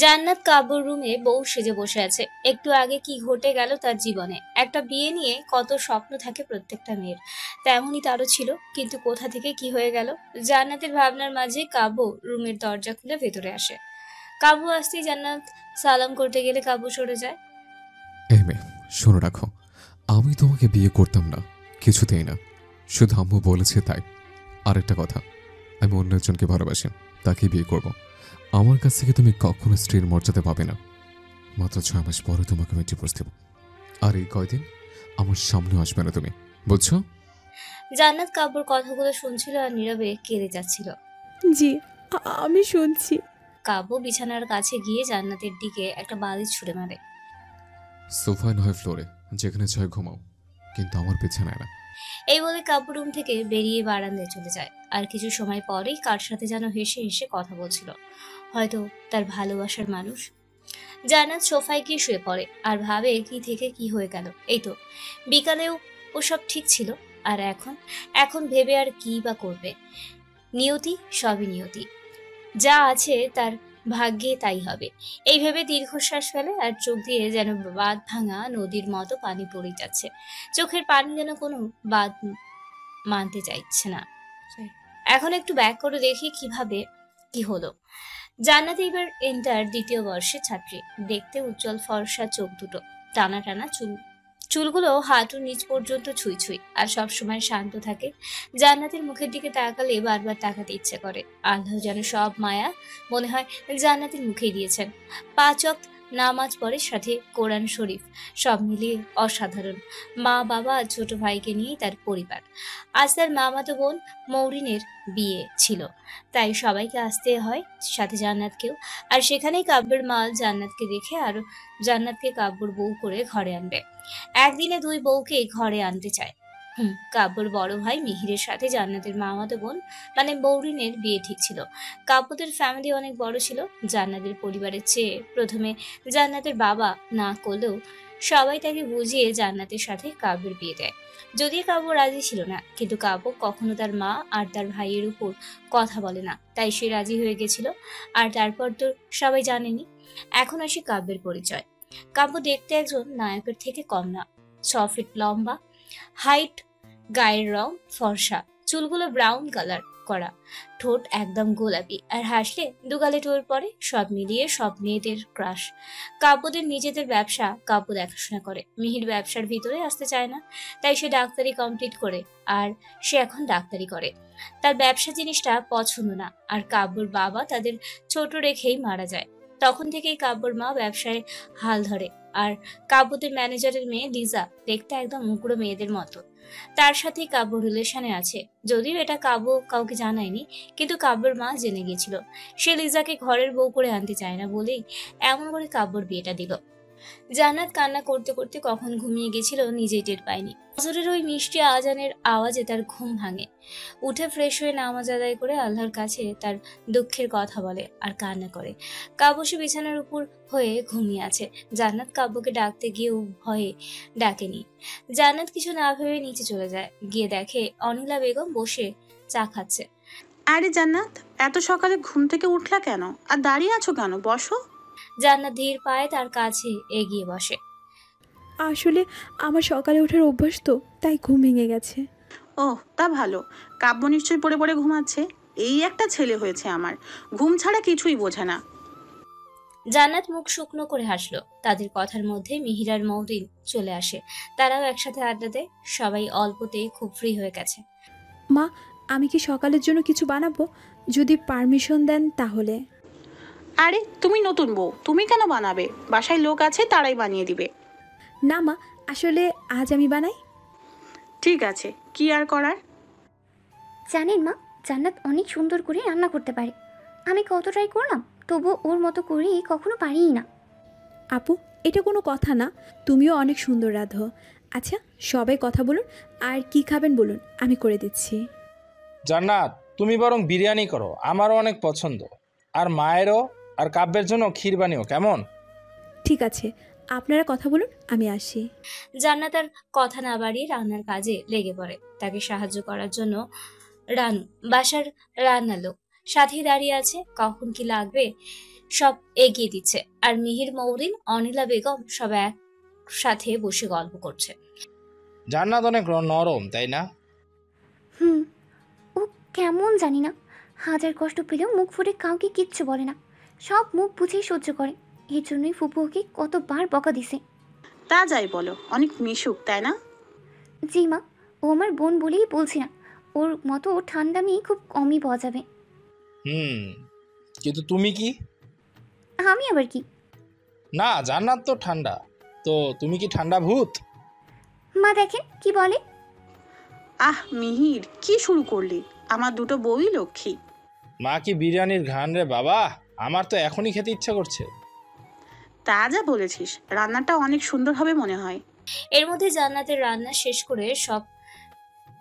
জান্নাত কাব্যর রুমে বউ সেজে বসে আছে। একটু আগে কি ঘটে গেল তার জীবনে। একটা বিয়ে নিয়ে কত স্বপ্ন থাকে প্রত্যেকটা মেয়ের, তেমনই তারও ছিল। কিন্তু কোথা থেকে কি হয়ে গেল। জান্নাতের ভাবনার মাঝে কাব্য রুমের দরজা খুলে ভেতরে আসে। কাব্য আসতেই জান্নাত সালাম করতে গেলে কাব্য সরে যায়। এই মেয়ে, শোনো রাখো, আমি তোমাকে বিয়ে করতাম না, কিছুতেই না। শুধু আম্মু বলেছে তাই। আরেকটা কথা, আমি অন্য একজনকে ভালোবাসি, তাকে বিয়ে করব। আমার কাছ থেকে তুমি কখনো স্ত্রীর মর্যাদা পাবে না। মাত্র 6 মাস পরে তোমাকে আমি ডিভোর্স দেব। আর এই কয়দিন আমার সামনে আসবে না তুমি, বুঝছো? জান্নাত কাব্যর কথাগুলো শুনছিল আর নীরবে কেঁদে যাচ্ছিল। জি, আমি শুনছি। কাব্য বিছানার কাছে গিয়ে জান্নাতের দিকে একটা বালিশ ছুঁড়ে মারে। সোফায় নয় ফ্লোরে, যেখানে চাই ঘুমাও, কিন্তু আমার বিছানায় না। এই বলে কাব্য রুম থেকে বেরিয়ে বারান্দায় চলে যায়। আর কিছু সময় পরেই কার সাথে যেন হেসে হেসে কথা বলছিল, হয়তো তার ভালোবাসার মানুষ। জান্নাত সোফায় গিয়ে শুয়ে পড়ে আর ভাবে কি থেকে কি হয়ে গেল। এই তো বিকালেও ওসব ঠিক ছিল, আর এখন এখন ভেবে আর কি বা করবে। নিয়তি, সবই নিয়তি, যা আছে তার ভাগ্যে তাই হবে। এই ভেবে দীর্ঘশ্বাস ফেলে আর চোখ দিয়ে যেন বাঁধ ভাঙা নদীর মতো পানি পড়ে যাচ্ছে। চোখের পানি যেন কোনো বাঁধ মানতে চাইছে না। এখন একটু ব্যাক করে দেখি কিভাবে কি হলো। জান্নাত এবার ইন্টার দ্বিতীয় বর্ষের ছাত্রী। দেখতে উজ্জ্বল ফর্সা, চোখ দুটো, টানা টানা চুল, চুলগুলো হাঁটুর নিচ পর্যন্ত ছুঁই ছুঁই, আর সবসময় শান্ত থাকে। জান্নাতের মুখের দিকে তাকালে বারবার তাকাতে ইচ্ছে করে। আল্লাহ যেন সব মায়া মনে হয় জান্নাতের মুখেই দিয়েছেন। 5 ওয়াক্ত নামাজ পড়ে, সাথে কোরআন শরীফ, সব মিলিয়ে অসাধারণ। মা বাবা আর ছোট ভাইকে নিয়েই তার পরিবার। আজ তার মামাতো বোন মৌরিনের বিয়ে ছিল, তাই সবাইকে আসতে হয়, সাথে জান্নাতকেও। আর সেখানেই কাব্যের মা জান্নাতকে দেখে আর জান্নাতকে কাব্যর বউ করে ঘরে আনবে। একদিনে 2 বউকে ঘরে আনতে চায়। কাব্যর বড় ভাই মিহিরের সাথে জান্নাতের মামাতো বোন মানে মৌরিনের বিয়ে ঠিক ছিল। কাব্যদের ফ্যামিলি অনেক বড় ছিল জান্নাতের পরিবারের চেয়ে। প্রথমে জান্নাতের বাবা না করলেও সবাই তাকে বুঝিয়ে জান্নাতের সাথে কাব্যের বিয়ে দেয়। যদিও কাব্য রাজি ছিল না, কিন্তু কাব্য কখনো তার মা আর তার ভাইয়ের উপর কথা বলে না, তাই সে রাজি হয়ে গেছিল। আর তারপর তো সবাই জানেনি। এখন আসে কাব্যের পরিচয়। কাব্য দেখতে একজন নায়কের থেকে কম না। 6 ফিট লম্বা, হাইট, গায়ের রং ফর্সা, চুলগুলো ব্রাউন কালার করা, ঠোঁট একদম গোলাপি, আর হাসলে দুগালে টোল পড়ে। সব মিলিয়ে সব মেয়েদের ক্রাশ। কাব্যদের নিজেদের ব্যবসা কাব্য দেখাশোনা করে। মিহির ব্যবসার ভিতরে আসতে চায় না, তাই সে ডাক্তারি কমপ্লিট করে, আর সে এখন ডাক্তারি করে। তার ব্যবসা জিনিসটা পছন্দ না, আর কাব্যর বাবা তাদের ছোট রেখেই মারা যায়। তখন থেকেই কাব্যর মা ব্যবসায় হাল ধরে। আর কাব্যদের ম্যানেজারের মেয়ে লিজা দেখতে একদম মুকুড়ো মেয়েদের মতো। তার সাথেই কাব্য রিলেশনে আছে, যদিও এটা কাব্য কাউকে জানায়নি, কিন্তু কাব্যর মা জেনে গিয়েছিল। সে লিজাকে ঘরের বউ করে আনতে চায় না বলেই এমন করে কাব্যর বিয়েটা দিল। জান্নাত কান্না করতে করতে কখন ঘুমিয়ে গেছিল নিজেই টের পায়নি। ফজরের ওই মিষ্টি আজানের আওয়াজে তার ঘুম ভাঙে। উঠে ফ্রেশ হয়ে নামাজ আদায় করে আল্লাহর কাছে তার দুঃখের কথা বলে আর কান্না করে। কাব্য সে বিছানার উপর হয়ে ঘুমিয়ে আছে। জান্নাত কাব্যকে ডাকতে গিয়েও ভয়ে ডাকেনি। জান্নাত কিছু না ভেবে নিচে চলে যায়, গিয়ে দেখে অনিলা বেগম বসে চা খাচ্ছে। আরে জান্নাত, এত সকালে ঘুম থেকে উঠলা কেন? আর দাঁড়িয়ে আছো কেন? বসো। জান্নাত ধীর পায়ে তার কাছে এগিয়ে বসে। আসলে আমার সকালে ওঠার অভ্যাস তো, তাই ঘুম ভেঙে গেছে। ও, তা ভালো। কাব্য নিশ্চয়ই পড়ে পড়ে ঘুমাচ্ছে। এই একটা ছেলে হয়েছে আমার, ঘুম ছাড়া কিছুই বোঝে না। জান্নাত মুখ শুকনো করে হাসলো। তাদের কথার মধ্যে মিহিরার মৌরিন চলে আসে। তারাও একসাথে আড্ডা দেয়। সবাই অল্পতেই খুব ফ্রি হয়ে গেছে। মা, আমি কি সকালের জন্য কিছু বানাবো? যদি পারমিশন দেন তাহলে। আরে তুমি নতুন বউ, তুমি কেন বানাবে? বাসায় লোক আছে, তারাই বানিয়ে দিবে। না মা, আসলে আজ আমি বানাই। ঠিক আছে, কি আর করার। জানেন মা, জান্নাত অনেক সুন্দর করে রান্না করতে পারে। আমি কত ট্রাই করলাম, তবু ওর মতো করেই কখনো পারিই না। আপু, এটা কোনো কথা না, তুমিও অনেক সুন্দর রাঁধো। আচ্ছা, সবাই কথা বলুন, আর কি খাবেন বলুন, আমি করে দিচ্ছি। জান্নাত, তুমি বরং বিরিয়ানি করো, আমারও অনেক পছন্দ। আর মায়েরও, আর কাব্যের জন্য ক্ষীর বানিও, কেমন? ঠিক আছে, আপনারা কথা বলুন, আমি আসি। জান্নাত আর কথা না বাড়িয়ে রান্নার কাজে লেগে পড়ে। তাকে সাহায্য করার জন্য রানু, বাসার রান্নার লোক, সাথেই দাঁড়িয়ে আছে, কখন কি লাগবে সব এগিয়ে দিচ্ছে। আর মিহির, মৌরিন, অনিলা বেগম সব একসাথে বসে গল্প করছে। জান্নাত অনেক নরম, তাই না? হুম, ও কেমন জানি না, হাজার কষ্ট পেলেও মুখ ফুটে কাউকে কিচ্ছু বলে না, সব মুখ বুঝেই সহ্য করে। এর জন্যই ফুপু ওকে কতবার বকা দিছে। তা যাই বলো, অনেক মিশুক তাই না? জি মা, ও আমার বোন বলেই বলছি না, ওর মতো ঠান্ডা মেয়ে খুব কমই পাওয়া যাবে। কিন্তু তুমি কি? আমি আবার কি? না, জান্নাত তো ঠান্ডা, তো তুমি কি ঠান্ডা ভূত? মা দেখেন কি বলে। আহ মিহির, কি শুরু করলি? আমার দুটো বউই লক্ষ্মী। মা কি বিরিয়ানির ঘ্রাণ রে বাবা, আমার তো এখনই খেতে ইচ্ছা করছে। তা যা বলেছিস, রান্নাটা অনেক সুন্দর হবে মনে হয়। এর মধ্যে জান্নাতের রান্না শেষ করে সব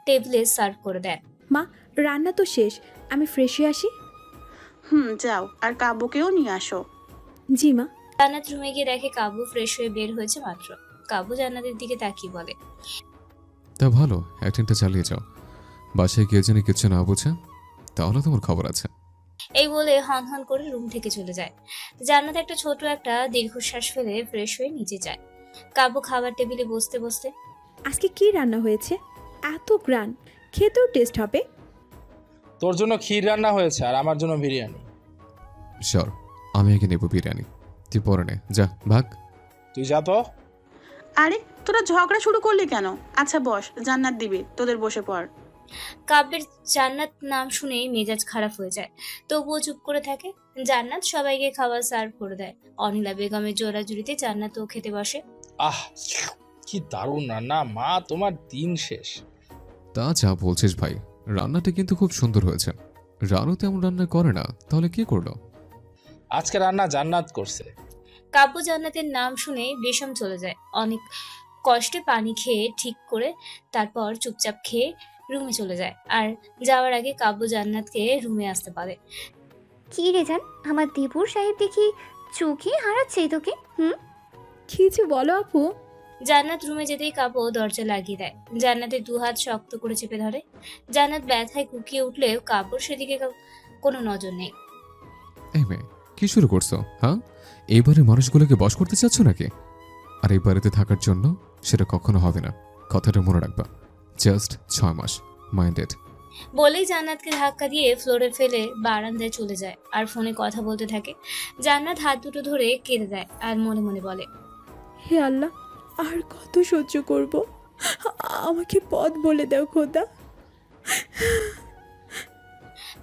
টেবিলে সার্ভ করে দেন। মা, রান্না তো শেষ, আমি ফ্রেশ হয়ে আসি। যাও, আর কাব্যকেও নিয়ে আসো। জি মা। জান্নাত রুমে গিয়ে দেখে কাব্য ফ্রেশ হয়ে বের হয়েছে মাত্র। কাব্য জান্নাতের দিকে তাকিয়ে বলে, তা ভালো, অ্যাক্টিংটা চালিয়ে যাও। বাসায় কেউ জানি কিছু না বুঝে, তাহলে তোমার খবর আছে। এই বলে হন হন করে রুম থেকে চলে যায়। জান্নাত একটা ছোট একটা দীর্ঘশ্বাস ফেলে ফ্রেশ হয়ে নিচে যায়। কাব্য খাবার টেবিলে বসতে বসতে, আজকে কি রান্না হয়েছে? এত গ্রান, খেতেও টেস্ট হবে। তোর জন্য ক্ষীর রান্না হয়েছে আর আমার জন্য বিরিয়ানি। শিওর, আমি আগে নেব বিরিয়ানি, তুই পরে নে, যা ভাগ। তুই যা তো। আরে তোরা ঝগড়া শুরু করলি কেন? আচ্ছা বস, জান্নাত দিবে, তোদের বসে পড়। কাব্যের জান্নাত নাম শুনেই মেজাজ খারাপ হয়ে যায়, তবুও চুপ করে থাকে। জান্নাত সবাইকে খাবার সার্ভ করে দেয়। অনিলা বেগমের জোরাজুরিতে জান্নাতও খেতে বসে। আহ, কি দারুণ রান্না মা, তোমার দিন শেষ। তা যা বলছিস ভাই, রান্নাটা কিন্তু খুব সুন্দর হয়েছে। রানু তেমন রান্না করে না, তাহলে কি করলো? আজকে রান্না জান্নাত করছে। কাব্য জান্নাতের নাম শুনে বিষম চলে যায়। অনেক কষ্টে পানি খেয়ে ঠিক করে তারপর চুপচাপ খেয়ে রুমে চলে যায়। আর যাওয়ার আগে কাব্য জান্নাতকে রুমে আসতে পারে। কি রে জান, আমার দেবর সাহেব দেখি চোখে হারাচ্ছে তোকে। কিছু বলো আপু। জান্নাত রুমে যেতেই কাব্য দরজা লাগিয়ে দেয়। জান্নাতের দুহাত শক্ত করে চেপে ধরে। জান্নাত ব্যথায় কুকিয়ে উঠলেও কাব্যর সেদিকে কোনো নজর নেই। এই মেয়ে, কি শুরু করছো? হ্যাঁ, এইবারে মানুষগুলোকে বশ করতে চাচ্ছ নাকি? আর এই বাড়িতে থাকার জন্য সেটা কখনো হবে না, কথাটা মনে রাখবা। জাস্ট 6 মাস, মাইন্ডেড। বলেই জান্নাতকে ধাক্কা দিয়ে ফ্লোরে ফেলে বারান্দায় চলে যায় আর ফোনে কথা বলতে থাকে। জান্নাত হাত দুটো ধরে কেঁদে দেয় আর মনে মনে বলে, হে আল্লাহ, আর কত সহ্য করব? আমাকে পথ বলে দাও খোদা।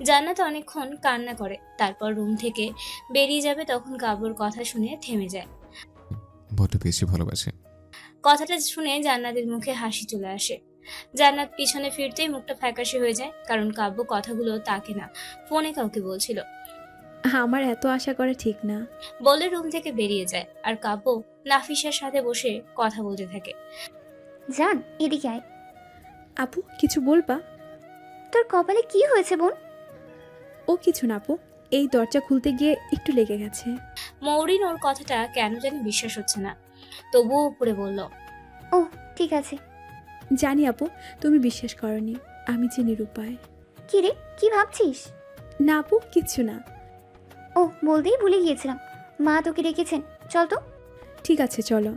জান্নাত অনেকক্ষণ কান্না করে, তারপর রুম থেকে বেরিয়ে যাবে, তখন কাব্যর কথা শুনে থেমে যায়। বড্ড বেশি ভালোবাসে। কথাটা শুনে জান্নাতের মুখে হাসি চলে আসে। জান্নাত পিছনে ফিরতেই মুখটা ফ্যাকাশে হয়ে যায়, কারণ কাব্য কথাগুলো তাকে না, ফোনে কাউকে বলছিল। আমার এত আশা করা ঠিক না। বলে রুম থেকে বেরিয়ে যায় আর কাব্য নাফিসার সাথে বসে কথা বলতে থাকে। জান, এদিকে আয়। আপু, কিছু বলবা? তোর কপালে কি হয়েছে বোন? ও কিছু না আপু, এই দরজা খুলতে গিয়ে একটু লেগে গেছে। মৌরিন ওর কথাটা কেন জানি বিশ্বাস হচ্ছে না, তবুও উপরে বলল, ও ঠিক আছে। জানি আপু, তুমি বিশ্বাস করনি, আমি যে নিরুপায়। কি রে, কি ভাবছিস? না আপু, কিচ্ছু না। ও, বলতেই ভুলে গিয়েছিলাম, মা তোকে রেখেছেন, চল তো। ঠিক আছে চলো।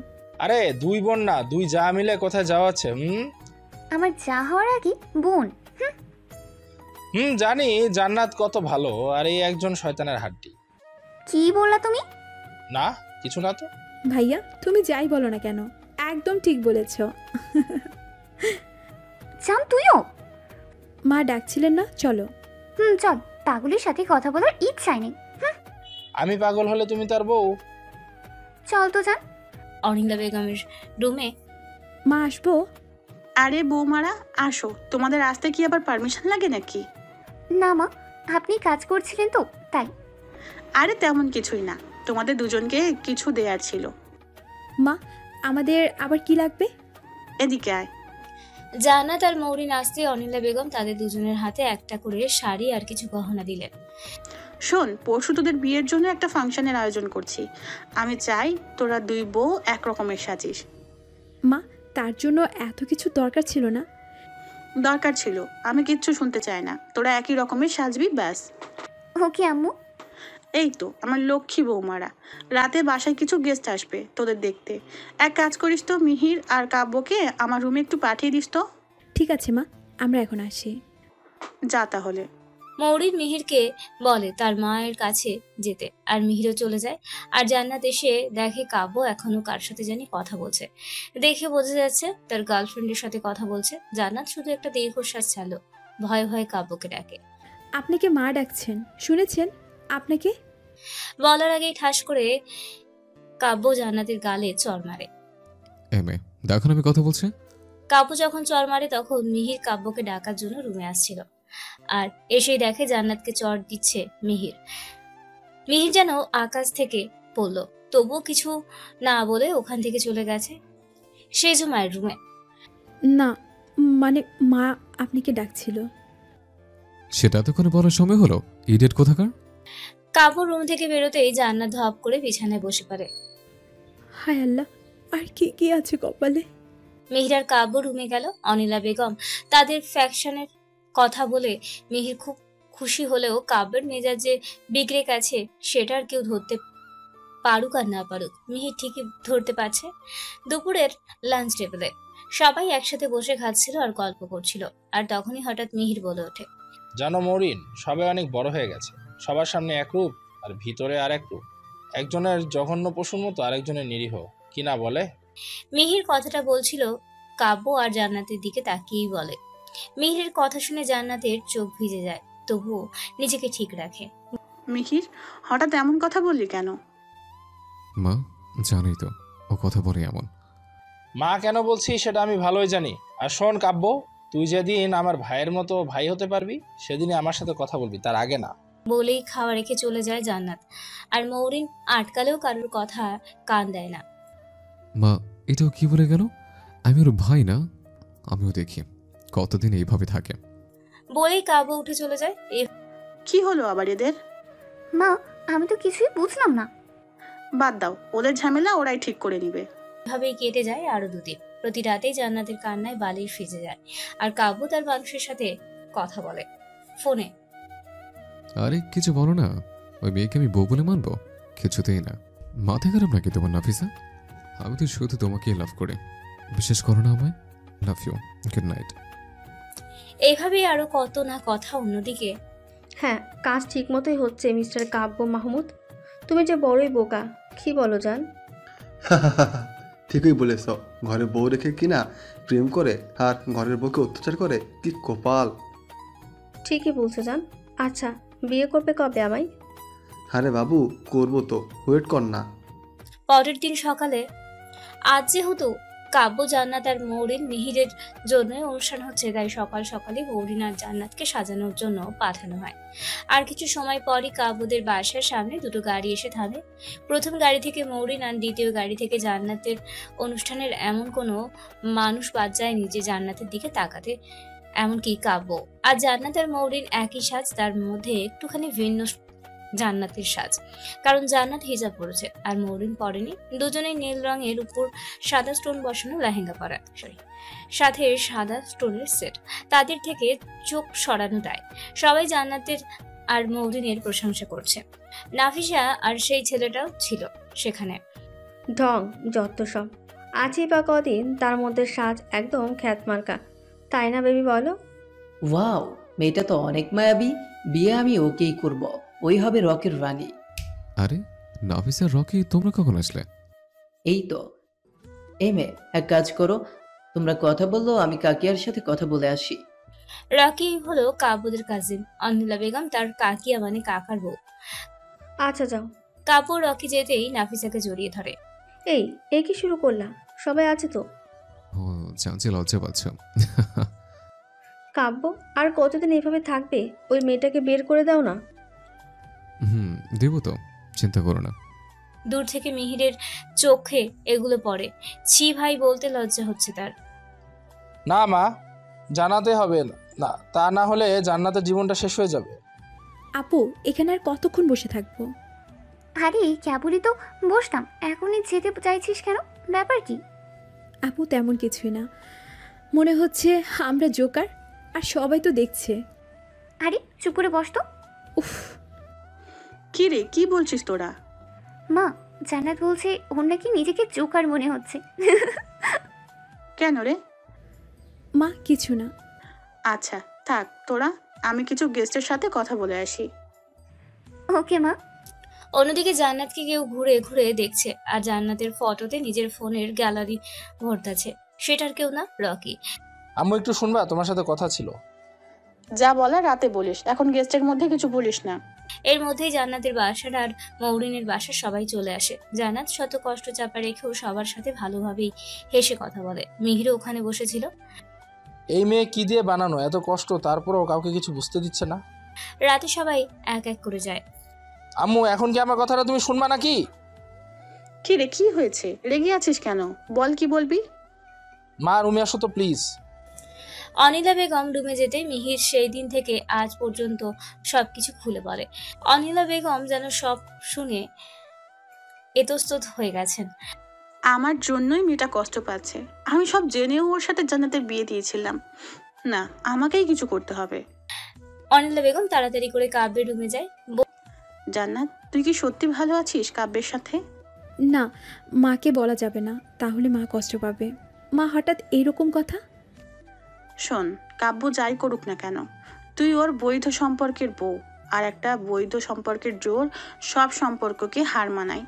আরে দুই বোন না, দুই যা মিলে কোথায় যাওয়াচ্ছে? আমার যা হওয়ার আগে বোন। জানি জান্নাত কত ভালো, আর এই একজন শয়তানের হাড্ডি। কি বললা তুমি? না, কিছু না তো। ভাইয়া, তুমি যাই বলো না কেন, একদম ঠিক বলেছ। জান, তুইও? মা ডাকছিলেন না, চলো। চল, পাগলের সাথে কথা বলার ইচ্ছাই নেই। আমি পাগল হলে তুমি তার বউ? চল তো জান। অনিলা বেগমের রুমে। মা আসবো? আরে বৌমারা আসো, তোমাদের আসতে কি আবার পারমিশন লাগে নাকি? না মা, আপনি কাজ করছিলেন তো তাই। আরে তেমন কিছুই না, তোমাদের দুজনকে কিছু দেয়ার ছিল। মা, আমাদের আবার কি লাগবে? এদিকে আয়। জান্নাত আর মৌরিন আসতে অনিলা বেগম তাদের দুজনের হাতে একটা করে শাড়ি আর কিছু গহনা দিলেন। শোন, পরশু তোদের বিয়ের জন্য একটা ফাংশনের আয়োজন করছি। আমি চাই তোরা দুই বউ একরকমের সাজিস। মা, তার জন্য এত কিছু দরকার ছিল না। দরকার ছিল, আমি কিচ্ছু শুনতে চাই না, তোরা একই রকমের সাজবি ব্যাস। ওকে আম্মু। এই তো আমার লক্ষ্মী বৌমারা, রাতে বাসায় কিছু গেস্ট আসবে তোদের দেখতে। এক কাজ করিস তো, মিহির আর কাব্যকে আমার রুমে একটু পাঠিয়ে দিস তো। ঠিক আছে মা, আমরা এখন আসি। যা তাহলে। মৌরিন মিহিরকে বলে তার মায়ের কাছে যেতে, আর মিহিরও চলে যায়। আর জান্নাত এসে দেখে কাব্য এখনো কার সাথে জানি কথা বলছে। দেখে বোঝা যাচ্ছে তার গার্লফ্রেন্ডের সাথে কথা বলছে। জান্নাত শুধু একটা দীর্ঘশ্বাস ছাড়লো, ভয়ে ভয়ে কাব্যকে ডাকে। আপনাকে মা ডাকছেন, শুনেছেন? আপনাকে। বলার আগেই ঠাস করে কাব্য জান্নাতের গালে চড় মারে। এমএ দেখো না আমি কথা বলছি। কাব্য যখন চড় মারে তখন মিহির কাব্যকে ডাকার জন্য রুমে আসছিল, আর এসেই দেখে জান্নাতকে চড় দিচ্ছে মিহির। মিহির যেন আকাশ থেকে পড়লো, তবুও কিছু না বলে ওখান থেকে চলে গেছে সেজো মায়ের রুমে। না মানে মা আপনাকে ডাকছিল। সেটা তো করে বলার সময় হলো, ইডিয়েট কোথাকার। কাব্য রুম থেকে বেরোতেই জান্নাত ধপ করে বিছানায় বসে পড়ে। হায় আল্লাহ, আর কি কি আছে কপালে। মিহির আর কাব্য রুমে গেল। অনিলা বেগম তাদের ফ্যাকশনের কথা বলে মিহির খুব খুশি হলেও কাব্যের মেজাজ যে বিগড়ে গেছে সেটা আর কেউ ধরতে পারুক আর না পারুক, মিহির ঠিকই ধরতে পারছে। দুপুরের লাঞ্চ টেবিলে সবাই একসাথে বসে খাচ্ছিল আর গল্প করছিল, আর তখনই হঠাৎ মিহির বলে ওঠে, জানো মরিন, সবাই অনেক বড় হয়ে গেছে, সবার সামনে এক রূপ আর ভিতরে আর এক রূপ। একজনের জঘন্য পশুর মতো আরেকজনের নিরীহ, কি না বলে? মিহির কথাটা বলছিল কাব্য আর জান্নাতের দিকে তাকিয়েই বলে। মিহিরের কথা শুনে জান্নাতের চোখ ভিজে যায়, তবুও নিজেকে ঠিক রাখে। মিহির, হঠাৎ এমন কথা বললি কেন? মা জানোই তো ও কথা বলে এমন। মা কেন বলছি সেটা আমি ভালোই জানি। আর শোন কাব্য, তুই যেদিন আমার ভাইয়ের মতো ভাই হতে পারবি সেদিনই আমার সাথে কথা বলবি, তার আগে না। বলেই খাওয়া রেখে চলে যায় জান্নাত। আর মৌরিন আটকালেও কারোর কথা কান দেয় না। মা এটাও কি বলে গেল? আমি ওর ভাই না? আমিও দেখি কতদিন এইভাবে থাকে। বলেই কাব্য উঠে চলে যায়। কি হলো আবার এদের? মা, আমি তো কিছুই বুঝলাম না। বাদ দাও, ওদের ঝামেলা ওরাই ঠিক করে নিবে। এভাবেই কেটে যায় আরো দুদিন। প্রতি রাতেই জান্নাতের কান্নায় বালিশ ভিজে যায়, আর কাব্য তার মানুষের সাথে কথা বলে ফোনে। আরে কিছু বলো না, ওই মেয়েকে আমি বউ বলে মানবো? কিছুতেই না। মাথা খারাপ নাকি তোমার নাফিসা? আমি তো শুধু তোমাকেই লাভ করি, বিশ্বাস করো না আমায়? Love you, good night. এইভাবেই আরো কত না কথা। অন্যদিকে হ্যাঁ, কাজ ঠিক মতোই হচ্ছে মিস্টার কাব্য মাহমুদ। তুমি যে বড়ই বোকা, কি বলো জান? ঠিকই বলেছ, ঘরে বউ রেখে কিনা প্রেম করে আর ঘরের বউকে অত্যাচার করে, কি কপাল। ঠিকই বলছো জান। আচ্ছা, বিয়ে করবে কবে আমায়? আরে বাবু, করবো তো, ওয়েট কর না। পরের দিন সকালে, আজ যেহেতু কাব্য, জান্নাত আর মৌরিন মিহিরের জন্য অনুষ্ঠান হচ্ছে, তাই সকাল সকালে মৌরিন আর জান্নাতকে সাজানোর জন্য পাঠানো হয়। আর কিছু সময় পরই কাব্যদের বাসার সামনে দুটো গাড়ি এসে থামে। প্রথম গাড়ি থেকে মৌরিন আর দ্বিতীয় গাড়ি থেকে জান্নাতের। অনুষ্ঠানের এমন কোনো মানুষ বাদ যায়নি যে জান্নাতের দিকে তাকাতে, এমনকি কাব্য। আর জান্নাত আর মৌরিন একই সাজ, তার মধ্যে একটুখানি ভিন্ন জান্নাতের সাজ, কারণ জান্নাত হিজাব পরেছে আর মৌরিন পরেনি। দুজনেই নীল রঙের উপর সাদা স্টোন বসানো লেহেঙ্গা পরা, সাথে সাদা স্টোনের সেট। তাদের থেকে চোখ সরানো দায়। সবাই জান্নাতের আর মৌরিনের প্রশংসা করছে। নাফিসা আর সেই ছেলেটাও ছিল সেখানে। ঢং যত সব। আজই বা কদিন, তার মধ্যে সাজ একদম খ্যাতমার্কা, তাই না বেবি বলো? ওয়াও, মেয়েটা তো অনেক মায়াবী। বিয়ে আমি ওকেই করব, ওই হবে রকের রানী। আরে নাফিসা, রকি, তোমরা কখন আসলে? এই তো। এই মেয়ে, এক কাজ করো, তোমরা কথা বললো, আমি কাকিয়ার সাথে কথা বলে আসি। রকি হলো কাব্যদের কাজিন। অনিলা বেগম তার কাকিয়া মানে কাকার বউ। আচ্ছা যাও। কাব্য রকি যেতেই নাফিসাকে জড়িয়ে ধরে। এই কি শুরু করলা? সবাই আছে তো? ও জানছি, লজ্জা পাচ্ছ। কাব্য, আর কতদিন এভাবে থাকবে? ওই মেয়েটাকে বের করে দাও না। দেবো তো, চিন্তা করো না। দূর থেকে মিহিরের চোখে এগুলো পড়ে। ছি ভাই বলতে লজ্জা হচ্ছে তার। না মা, জানাতে হবে না, তা না হলে জান্নাতের জীবনটা শেষ হয়ে যাবে। আপু, এখানে আর কতক্ষণ বসে থাকবো? আরে কেবলই তো বসতাম, এখনই যেতে চাইছিস কেন? ব্যাপার কি? আপু তেমন কিছুই না, মনে হচ্ছে আমরা জোকার আর সবাই তো দেখছে। আরে চুপ করে বস তো। উফ, কি রে, কি বলছিস তোরা? মা, জান্নাত বলছে ওর নাকি নিজেকে জোকার মনে হচ্ছে। কেন রে? মা কিছু না। আচ্ছা থাক তোরা, আমি কিছু গেস্টের সাথে কথা বলে আসি। ওকে মা। অন্যদিকে জান্নাতকে কেউ ঘুরে ঘুরে দেখছে, আর জান্নাতের ফটোতে নিজের ফোনের গ্যালারি ভরতাছে। সেটার কেউ না, রকি। আম্মু একটু শুনবা, তোমার সাথে কথা ছিল। যা বলার রাতে বলিস, এখন গেস্টের মধ্যে কিছু বলিস না। এর মধ্যেই জান্নাতের বাসার আর মৌরিনের বাসার সবাই চলে আসে। জান্নাত শত কষ্ট চাপা রেখেও সবার সাথে ভালোভাবেই হেসে কথা বলে। মিহিরও ওখানে বসেছিল। এই মেয়ে কি দিয়ে বানানো, এত কষ্ট, তারপরেও কাউকে কিছু বুঝতে দিচ্ছে না। রাতে সবাই এক এক করে যায়। আম্মু এখন কি আমার কথাটা তুমি শুনবা নাকি? কি রে, কি হয়েছে? রেগে আছিস কেন? বল, কি বলবি? মা রুমে আসো তো প্লিজ। অনিলা বেগম রুমে যেতে মিহির সেই দিন থেকে আজ পর্যন্ত সবকিছু খুলে বলে। অনিলা বেগম যেন সব শুনে এতস্তত হয়ে গেছেন। আমার জন্যই মেয়েটা কষ্ট পাচ্ছে। আমি সব জেনেও ওর সাথে জান্নাতের বিয়ে দিয়েছিলাম না, আমাকেই কিছু করতে হবে। অনিলা বেগম তাড়াতাড়ি করে কাব্যের রুমে যায়। জান্নাত, তুই কি সত্যি ভালো আছিস কাব্যের সাথে? না, মাকে বলা যাবে না, তাহলে মা কষ্ট পাবে। মা হঠাৎ এইরকম কথা? শোন, কাব্য যাই করুক না কেন, তুই ওর বৈধ সম্পর্কের বউ, আর একটা বৈধ সম্পর্কের জোর সব সম্পর্ককে হার মানায়।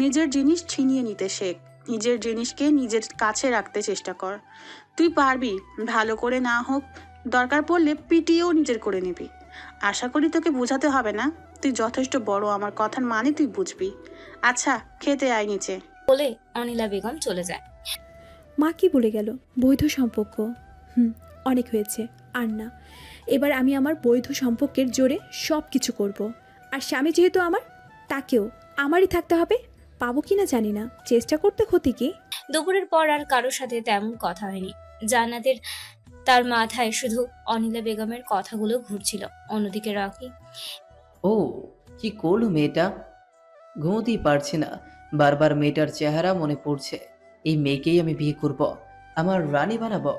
নিজের জিনিস ছিনিয়ে নিতে শেখ, নিজের জিনিসকে নিজের কাছে রাখতে চেষ্টা কর। তুই পারবি, ভালো করে না হোক, দরকার পড়লে পিটিয়েও নিজের করে নিবি। আশা করি তোকে বোঝাতে হবে না, তুই যথেষ্ট বড়, আমার কথার মানে তুই বুঝবি। আচ্ছা, খেতে আয় নিচে। বলে অনিলা বেগম চলে যায়। মা কি বলে গেল? বৈধ সম্পর্ক? অনেক হয়েছে, আর না। এবার আমি আমার বৈধ সম্পর্কের জোরে সব কিছু করব। আর স্বামী যেহেতু আমার, তাকেও আমারই থাকতে হবে। পাবো কিনা জানি না, চেষ্টা করতে ক্ষতি কি? দুপুরের পর আর কারোর সাথে তেমন কথা হয়নি। জান্নাতের তার মাথায় শুধু অনিলা বেগমের কথাগুলো ঘুরছিল। অন্যদিকে রকি ও, কি করলো মেয়েটা? ঘুমোতেই পারছি না, বারবার মেয়েটার চেহারা মনে পড়ছে। এই মেয়েকেই আমি বিয়ে করব, আমার রানী বানাবো।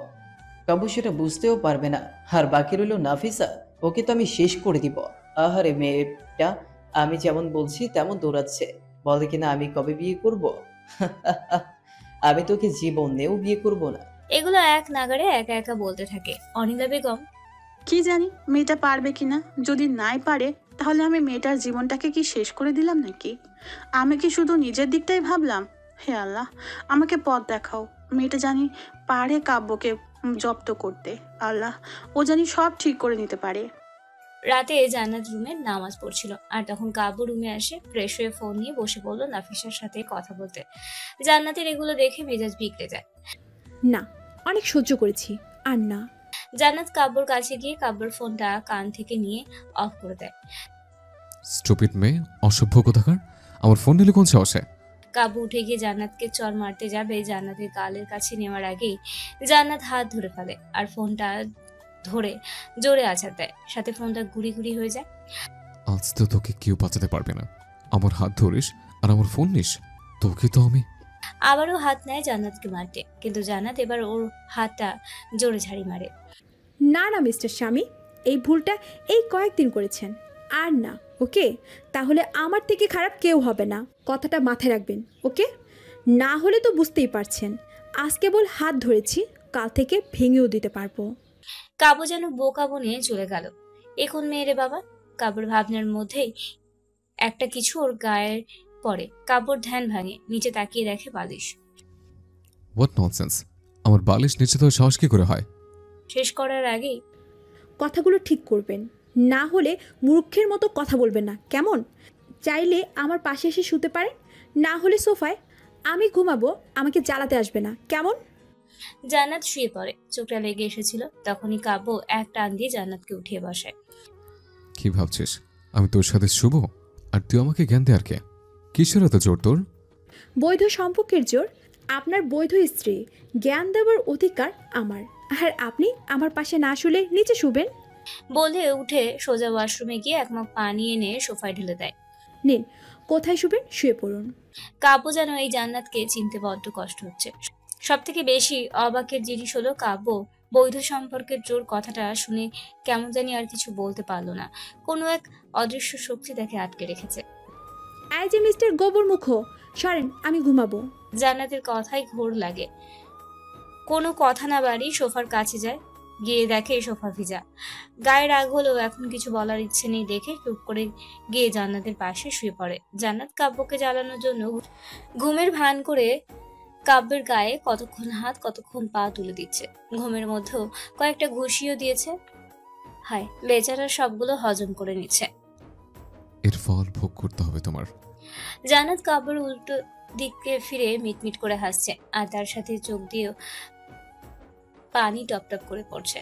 কাবু সেটা বুঝতেও পারবে না। আর বাকি রইল নাফিসা, ওকে তো আমি শেষ করে দিব। আহারে মেয়েটা আমি যেমন বলছি তেমন দৌড়াচ্ছে, বলে কিনা আমি কবে বিয়ে করব। আমি তোকে জীবনেও বিয়ে করব না। এগুলো এক নাগাড়ে একা একা বলতে থাকে। অনিলা বেগম কি জানি মেয়েটা পারবে কিনা, যদি নাই পারে তাহলে আমি মেয়েটার জীবনটাকে কি শেষ করে দিলাম নাকি? আমি কি শুধু নিজের দিকটাই ভাবলাম? হে আল্লাহ, আমাকে পথ দেখাও। মেয়েটা জানি পারে কাব্যকে জব্দ করতে। আল্লাহ, ও জানি সব ঠিক করে নিতে পারে। রাতে জান্নাত রুমে নামাজ পড়ছিল, আর তখন কাব্য রুমে আসে। ফ্রেশ হয়ে ফোন নিয়ে বসে পড়লো নাফিসার সাথে কথা বলতে। জান্নাতের এগুলো দেখে মেজাজ বিগড়ে যায়। না, অনেক সহ্য করেছি, আর না। জান্নাত কাব্যর কাছে গিয়ে কাব্যর ফোনটা কান থেকে নিয়ে অফ করে দেয়। স্টুপিড মেয়ে, অসভ্য কোথাকার, আমার ফোন নিলে কোন সাহসে? কাব্য উঠে গিয়ে জান্নাতকে চর মারতে যাবে। জান্নাতের গালের কাছে নেওয়ার আগেই জান্নাত হাত ধরে ফেলে আর ফোনটা ধরে জোরে আছাড় দেয়। সাথে ফোনটা গুড়ি গুড়ি হয়ে যায়। আজ তো তোকে কেউ বাঁচাতে পারবে না। আমার হাত ধরিস আর আমার ফোন নিস, তোকে তো আমি। আবারও হাত নেয় জান্নাতকে মারতে, কিন্তু জান্নাত এবার ওর হাতটা জোরে ঝাড়ি মারে। না না মিস্টার স্বামী, এই ভুলটা এই কয়েকদিন করেছেন, আর না। ওকে, তাহলে আমার থেকে খারাপ কেউ হবে না, কথাটা মাথায় রাখবেন। ওকে, না হলে তো বুঝতেই পারছেন, আজ কেবল হাত ধরেছি, কাল থেকে ভেঙেও দিতে পারবো। কাব্য যেন বোকা বনে চলে গেল। এখন মেয়েরে বাবা। কাব্যর ভাবনার মধ্যেই একটা কিছু ওর গায়ে পড়ে। কাব্যর ধ্যান ভাঙে, নিচে তাকিয়ে দেখে বালিশ। হোয়াট ননসেন্স, আমার বালিশ নিচে তো সাহস কি করে হয়? শেষ করার আগেই কথাগুলো ঠিক করবেন, না হলে মূর্খের মতো কথা বলবেন না, কেমন? চাইলে আমার পাশে এসে শুতে পারেন, না হলে সোফায়। আমি ঘুমাবো, আমাকে জ্বালাতে আসবে না, কেমন? জান্নাত শুয়ে পড়ে। চোখটা লেগে এসেছিল, তখনই কাব্য এক টান দিয়ে জান্নাতকে উঠিয়ে বসায়। কি ভাবছিস আমি তোর সাথে শুভ, আর তুই আমাকে জ্ঞান দে? আর কে? কিসের এত জোর তোর? বৈধ সম্পর্কের জোর। আপনার বৈধ স্ত্রী, জ্ঞান দেওয়ার অধিকার আমার। আর আপনি আমার পাশে না শুলে নিচে শুবেন। বলে উঠে সোজা ওয়াশরুমে গিয়ে এক মগ পানি এনে সোফায় ঢেলে দেয়। নিন, কোথায় শুবেন শুয়ে পড়ুন। কাব্য যেন এই জান্নাতকে চিনতে বড্ড কষ্ট হচ্ছে। সব থেকে বেশি অবাকের জিনিস হলো কাব্য বৈধ সম্পর্কের জোর কথাটা শুনে কেমন জানি আর কিছু বলতে পারলো না। কোনো এক অদৃশ্য শক্তি তাকে আটকে রেখেছে। এই যে মিস্টার গোবরমুখ, সরেন, আমি ঘুমাবো। জান্নাতের কথাই ঘোর লাগে। কোনো কথা না বাড়ি সোফার কাছে যায়, গিয়ে দেখে সোফা ভিজা। গায়ে রাগ হলেও এখন কিছু বলার ইচ্ছে নেই দেখে চুপ করে গিয়ে জান্নাতের পাশে শুয়ে পড়ে। জান্নাত কাব্যকে জ্বালানোর জন্য ঘুমের ভান করে কাব্যের গায়ে কতক্ষণ হাত কতক্ষণ পা তুলে দিচ্ছে। ঘুমের মধ্যেও কয়েকটা ঘুষিও দিয়েছে। হায়, বেচারা সবগুলো হজম করে নিচ্ছে। এর ফল ভোগ করতে হবে তোমার। জান্নাত কাব্যের উল্টো দিকে ফিরে মিটমিট করে হাসছে, আর তার সাথে চোখ দিয়েও পানি টপটপ করে পড়ছে।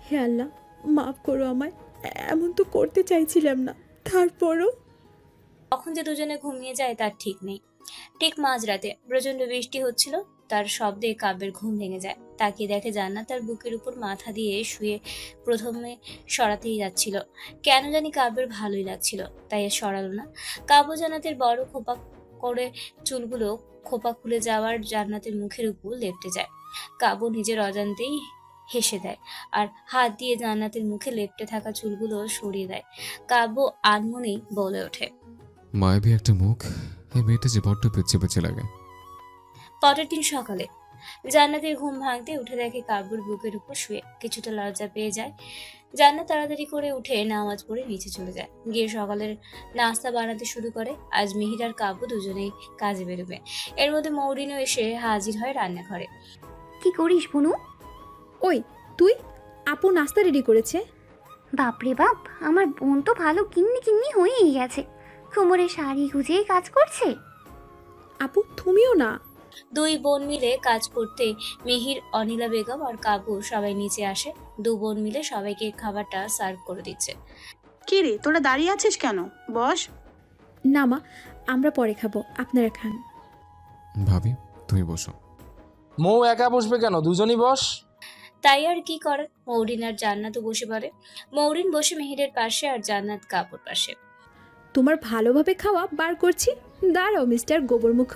হে আল্লাহ, মাফ করো আমায়, এমন তো করতে চাইছিলাম না, তারপরও। কখন যে দুজনে ঘুমিয়ে যায় তার ঠিক নেই। ঠিক মাঝরাতে প্রচন্ড বৃষ্টি হচ্ছিল, তার শব্দে কাব্যের ঘুম ভেঙে যায়। তাকিয়ে দেখে জান্নাত তার বুকের উপর মাথা দিয়ে শুয়ে প্রথমে সরাতেই যাচ্ছিল। কেন জানি কাব্যের ভালোই লাগছিল, তাই আর সরালো না। কাব্য জান্নাতের বড় খোপা করে চুলগুলো খোপা খুলে যাওয়ার জান্নাতের মুখের উপর লেপটে যায়। কাব্য নিজের অজান্তেই হেসে দেয় আর হাত দিয়ে জান্নাতের মুখে লেপটে থাকা চুলগুলো সরিয়ে দেয়। কাব্য আনমনেই বলে ওঠে, মায়াবী একটা মুখ, এই মেয়েটা যে বড্ড পেচ্ছে পেচ্ছে লাগে। পরের দিন সকালে জান্নাতের ঘুম ভাঙতে উঠে দেখে কাব্যর বুকের উপর শুয়ে। কিছুটা লজ্জা পেয়ে যায়। জান্নাত তাড়াতাড়ি করে উঠে নামাজ পড়ে নিচে চলে যায়, গিয়ে সকালের নাস্তা বানাতে শুরু করে। আজ মিহির আর কাব্য দুজনেই কাজে বেরোবে। এর মধ্যে মৌরিনও এসে হাজির হয় রান্নাঘরে। কি করিস বনু? ওই তুই, আপু নাস্তা রেডি করেছে। বাপরে বাপ, আমার বোন তো ভালো কিন্নি কিন্নি হয়েই গেছে। কোমরে শাড়ি গুজিয়ে কাজ করছে। আপু তুমিও না। দুই বোন মিলে কাজ করতে মিহির, অনিলা বেগম আর কাব্য সবাই নিচে আসে। দু বোন মিলে সবাইকে খাবারটা সার্ভ করে দিচ্ছে। কি রে, তোরা দাঁড়িয়ে আছিস কেন? বস। না মা, আমরা পরে খাবো, আপনারা খান। ভাবি তুমি বসো। মৌ একা বসবে কেন? দুজনই বস। তাই আর কি করে, মৌরিন আর জান্নাতও বসে পড়ে। মৌরিন বসে মিহিরের পাশে আর জান্নাত কাব্যর পাশে। তোমার ভালোভাবে খাওয়া বার করছি, দাঁড়াও মিস্টার গোবরমুখ।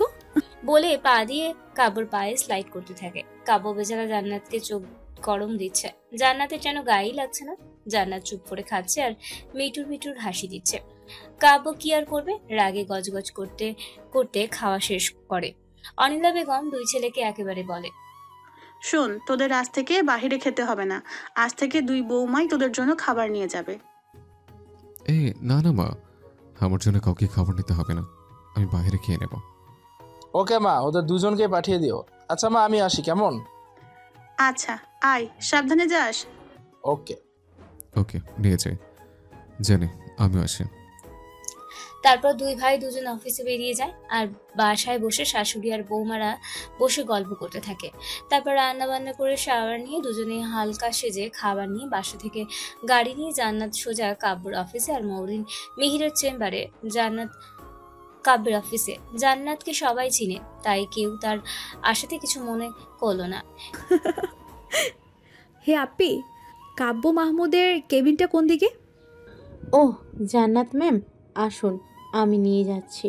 বলে পা দিয়ে কাব্যর পায়ে স্লাইড করতে থাকে। কাব্য বেচারা জান্নাতকে চোখ গরম দিচ্ছে। জান্নাতের যেন গায়েই লাগছে না। জান্নাত চুপ করে খাচ্ছে আর মিটুর মিটুর হাসি দিচ্ছে। কাব্য কি আর করবে, রাগে গজগজ করতে করতে খাওয়া শেষ করে। অনিলা বেগম দুই ছেলেকে একেবারে বলে, শোন, তোদের আজ থেকে বাহিরে খেতে হবে না। আজ থেকে দুই বৌমাই তোদের জন্য খাবার নিয়ে যাবে। এ না না মা, আমার জন্য কাউকে খাবার নিতে হবে না, আমি বাইরে খেয়ে নেব। ওকে মা, ওদের দুজনকে পাঠিয়ে দিও। আচ্ছা মা, আমি আসি কেমন? আচ্ছা, আয়, সাবধানে যাস। ওকে। ওকে, নিয়ে যাই। জানি, আমিও আসি। তারপর দুই ভাই দুজন অফিসে বেরিয়ে যায় আর বাসায় বসে শাশুড়ি আর বৌমারা বসে গল্প করতে থাকে। তারপর রান্না বান্না করে শাওয়ার নিয়ে দুজনে হালকা সেজে খাবার নিয়ে বাসা থেকে গাড়ি নিয়ে জান্নাত সোজা কাব্যর অফিসে আর মৌরিন মিহিরের চেম্বারে। জান্নাত কাব্যের অফিসে। জান্নাতকে সবাই চিনে, তাই কেউ তার আশাতে কিছু মনে করলো না। হে আপি, কাব্য মাহমুদের কেবিনটা কোন দিকে? ওহ জান্নাত ম্যাম, আসুন, আমি নিয়ে যাচ্ছি।